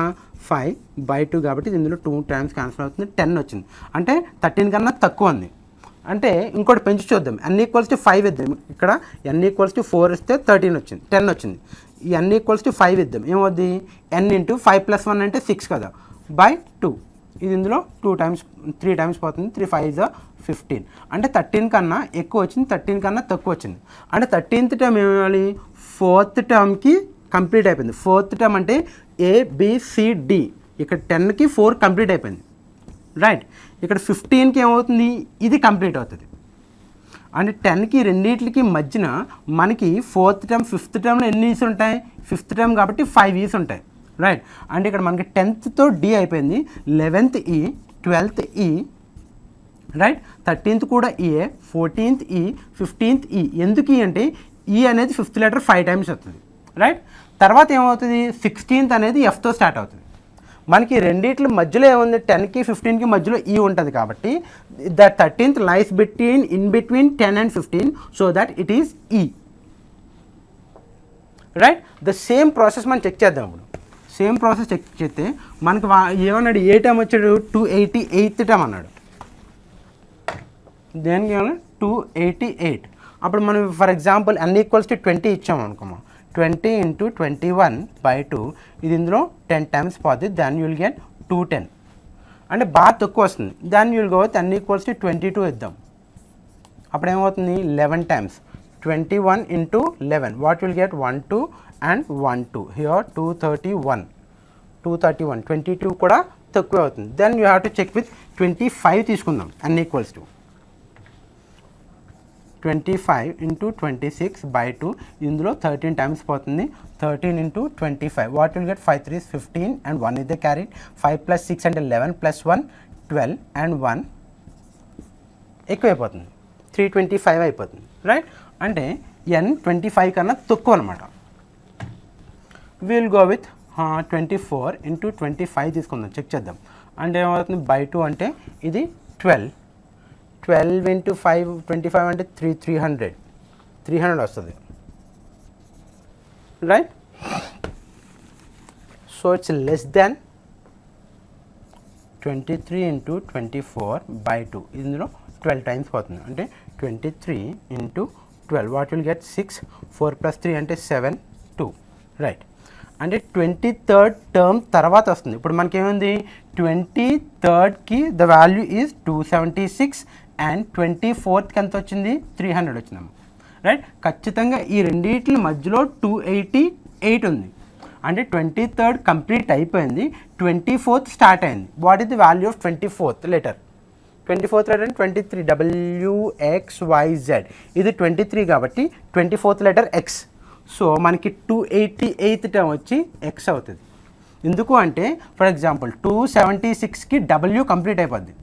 Speaker 1: 5/2 కాబట్టి ఇందులో 2 టైమ్స్ క్యాన్సిల్ అవుతుంది, 10 వచ్చింది. అంటే 13 కన్నా తక్కువ ఉంది. అంటే ఇంకోటి పెంచి చూద్దాం, n=5 ఇద్దాం. ఇక్కడ n=4 ఇస్తే 13 వచ్చింది, 10 వచ్చింది. ఈ n=5 ఇద్దాం, ఏమవుద్ది, n × 5 + 1 అంటే 6 కదా, /2. ఇది ఇందులో 3 టైమ్స్ పోతుంది, 3 5 = 15. అంటే 13 కన్నా ఎక్కువ వచ్చింది, 13 కన్నా తక్కువ వచ్చింది. అంటే 13th టర్మ్ ఏమవ్వాలి, 4th టర్మ్కి కంప్లీట్ అయిపోయింది. 4th టర్మ్ అంటే ABCD. ఇక్కడ 10కి 4 కంప్లీట్ అయిపోయింది, రైట్. ఇక్కడ 15కి ఏమవుతుంది, ఇది కంప్లీట్ అవుతుంది. అంటే 10కి రెండింటికి మధ్యన మనకి 4th టర్మ్ 5th టర్మ్లో ఎన్ని ఈస్ ఉంటాయి, 5th టర్మ్ కాబట్టి 5 ఈస్ ఉంటాయి, రైట్. అంటే ఇక్కడ మనకి 10th D అయిపోయింది, 11th E, 12th E, right. 13th కూడా E, 14th E, 15th E. ఎందుకు E అంటే E అనేది 5th లెటర్ 5 టైమ్స్ వస్తుంది, రైట్. తర్వాత ఏమవుతుంది, 16th అనేది Fతో స్టార్ట్ అవుతుంది. మనకి రెండిట్ల మధ్యలో ఏముంది, 10కి 15కి మధ్యలో E ఉంటుంది కాబట్టి the 13th lies in between 10 and 15, so that it is E, right. The same process మనం చెక్ చేద్దాం. ఇప్పుడు సేమ్ ప్రాసెస్ చెక్ చేస్తే మనకి ఏమన్నాడు, ఏ టైం వచ్చాడు, 288th టైం అన్నాడు. దేనికి ఏమన్నా 288. అప్పుడు మనం ఫర్ ఎగ్జాంపుల్ n=20 ఇచ్చాము అనుకోమా, 20 × 21/2. ఇది ఇందులో 10 టైమ్స్ పోతుంది, దాన్ని యుల్ గెట్ 210. అంటే బాగా తక్కువ వస్తుంది. దాన్ని యుల్ గో విత్ n=22 ఇద్దాం. అప్పుడు ఏమవుతుంది, 11 times, 21 × 11. What will get 1 2 and 1 2. Here 231. 22 కూడా తక్కువ అవుతుంది. Then you have to check with 25 తీసుకుందాం. n=25 × 26/2. ఇందులో 13 టైమ్స్ పోతుంది, 13 × 25. What will get 5 3 is 15 and 1 is the carry. 5 + 6 అంటే 11 + 1 12 and 1 ఎక్కువైపోతుంది, 325 అయిపోతుంది, రైట్. అంటే n 25 కన్నా తక్కువ అనమాట. విల్ గో విత్ 24 × 25 తీసుకుందాం, చెక్ చేద్దాం. అంటే ఏమవుతుంది, /2 అంటే ఇది 12 × 5 25 అంటే 300 వస్తుంది, right. So it's less than 23 × 24/2. ఇందులో 12 టైమ్స్ పోతుంది, అంటే 23 × 12. What will get 6. 4 + 3 అంటే 7 2, రైట్. అంటే 23rd టర్మ్ తర్వాత వస్తుంది. ఇప్పుడు మనకేముంది, 23rdకి the value is 276 and 24th ఎంత వచ్చింది, 300 వచ్చిందమ్మ, రైట్. ఖచ్చితంగా ఈ రెండింటి మధ్యలో 288 ఉంది. అంటే 23rd కంప్లీట్ అయిపోయింది, 24th స్టార్ట్ అయింది. What is the value of 24th letter? 24th letter 23, WXYZ. ఇది 23 కాబట్టి 24th లెటర్ X. సో మనకి 288th టర్మ్ వచ్చి X అవుతుంది. ఎందుకు అంటే ఫర్ ఎగ్జాంపుల్ 276కి W కంప్లీట్ అయిపోద్ది.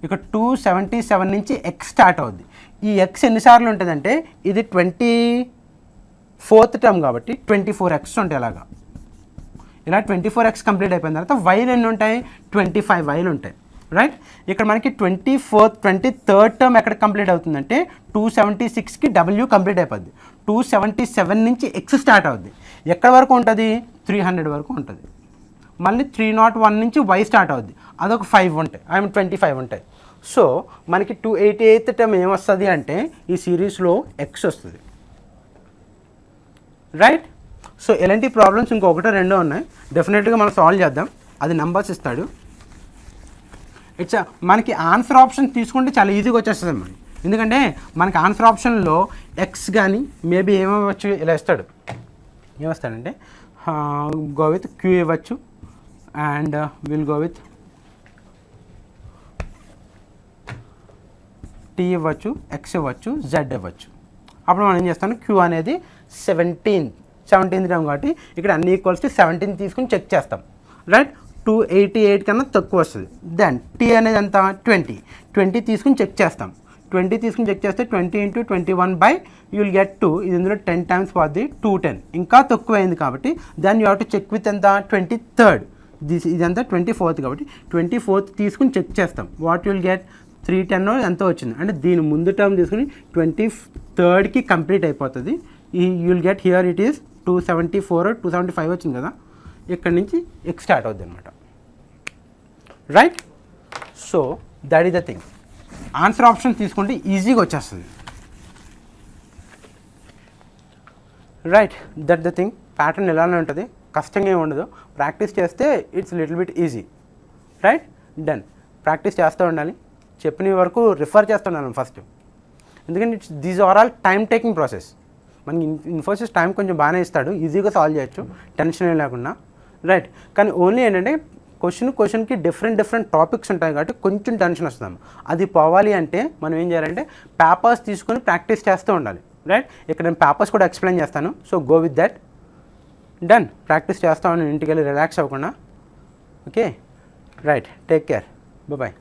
Speaker 1: ఇక 277 నుంచి X స్టార్ట్ అవుద్ది. ఈ X ఎన్నిసార్లు ఉంటుందంటే ఇది 24th టర్మ్ కాబట్టి 24X ఉంటాయి. ఇలా 24X కంప్లీట్ అయిపోయిన తర్వాత వైలు ఎన్ని ఉంటాయి, 25 వైలు ఉంటాయి, రైట్. ఇక్కడ మనకి 23rd టర్మ్ ఎక్కడ కంప్లీట్ అవుతుందంటే 276కి W కంప్లీట్ అయిపోద్ది. 277 నుంచి X స్టార్ట్ అవుద్ది. ఎక్కడి వరకు ఉంటుంది, 300 వరకు ఉంటుంది. మళ్ళీ 301 నుంచి Y స్టార్ట్ అవుద్ది, అదొక 5 ఉంటాయి, 25 ఉంటాయి. సో మనకి 288th టర్మ్ ఏమొస్తుంది అంటే ఈ సిరీస్లో X వస్తుంది, రైట్. సో ఎలాంటి ప్రాబ్లమ్స్ ఇంకొకటో రెండో ఉన్నాయి, డెఫినెట్గా మనం సాల్వ్ చేద్దాం. అది నెంబర్స్ ఇస్తాడు. ఇట్స్ మనకి ఆన్సర్ ఆప్షన్ తీసుకుంటే చాలా ఈజీగా వచ్చేస్తుంది మనకి. ఎందుకంటే మనకి ఆన్సర్ ఆప్షన్లో X కానీ మేబీ ఏమవచ్చు, ఇలా ఇస్తాడు. ఏమొస్తాడంటే గో విత్ Q ఇవ్వచ్చు, and will go with T ఇవ్వచ్చు, X ఇవ్వచ్చు, Z ఇవ్వచ్చు. అప్పుడు మనం ఏం చేస్తాను, Q అనేది 17th టర్మ్ కాబట్టి ఇక్కడ అన్ని = 17 తీసుకుని చెక్ చేస్తాం, రైట్. 288 కన్నా తక్కువ వస్తుంది. దెన్ టీ అనేది ఎంత 20 తీసుకుని చెక్ చేస్తాం. 20 తీసుకుని చెక్ చేస్తే 20 × 21 యూ విల్ గెట్ 2. ఇది ఇందులో 10 టైమ్స్ పోద్ది 210. ఇంకా తక్కువ అయింది కాబట్టి then you have to check with ఎంత 23rd. ఇదంతా 24th కాబట్టి 24th తీసుకుని చెక్ చేస్తాం. వాట్ యూ విల్ గెట్ 310 ఎంతో వచ్చింది. అంటే దీని ముందు టర్మ్ తీసుకుని 23rdకి కంప్లీట్ అయిపోతుంది. You will get here it is 274 275 వచ్చింది కదా, ఇక్కడ నుంచి ఎక్స్ స్టార్ట్ అవుద్ది అనమాట. Right. So that is the thing. Answer option తీసుకుంటే ఈజీగా వచ్చేస్తుంది. Right, that the thing. Pattern ఎలానే ఉంటుంది, కష్టంగా ఏమి ఉండదు. ప్రాక్టీస్ చేస్తే it's little bit easy. Right, done. Practice చేస్తూ ఉండాలి, చెప్పిన వరకు రిఫర్ చేస్తూ ఉండాలి ఫస్ట్. ఎందుకంటే these are all time taking process. మనకి ఇన్ఫోసిస్ టైం కొంచెం బాగానే ఇస్తాడు, ఈజీగా సాల్వ్ చేయొచ్చు టెన్షన్ ఏం లేకుండా. రైట్, కానీ ఓన్లీ ఏంటంటే క్వశ్చన్కి డిఫరెంట్ టాపిక్స్ ఉంటాయి కాబట్టి కొంచెం టెన్షన్ వస్తాం. అది పోవాలి అంటే మనం ఏం చేయాలంటే పేపర్స్ తీసుకొని ప్రాక్టీస్ చేస్తూ ఉండాలి. రైట్, ఇక్కడ నేను పేపర్స్ కూడా ఎక్స్ప్లెయిన్ చేస్తాను. So go with that. Done. Practice చేస్తా ఉన్నాను ఇంటికి వెళ్ళి రిలాక్స్ అవ్వకుండా. Okay, right. Take care. Bye.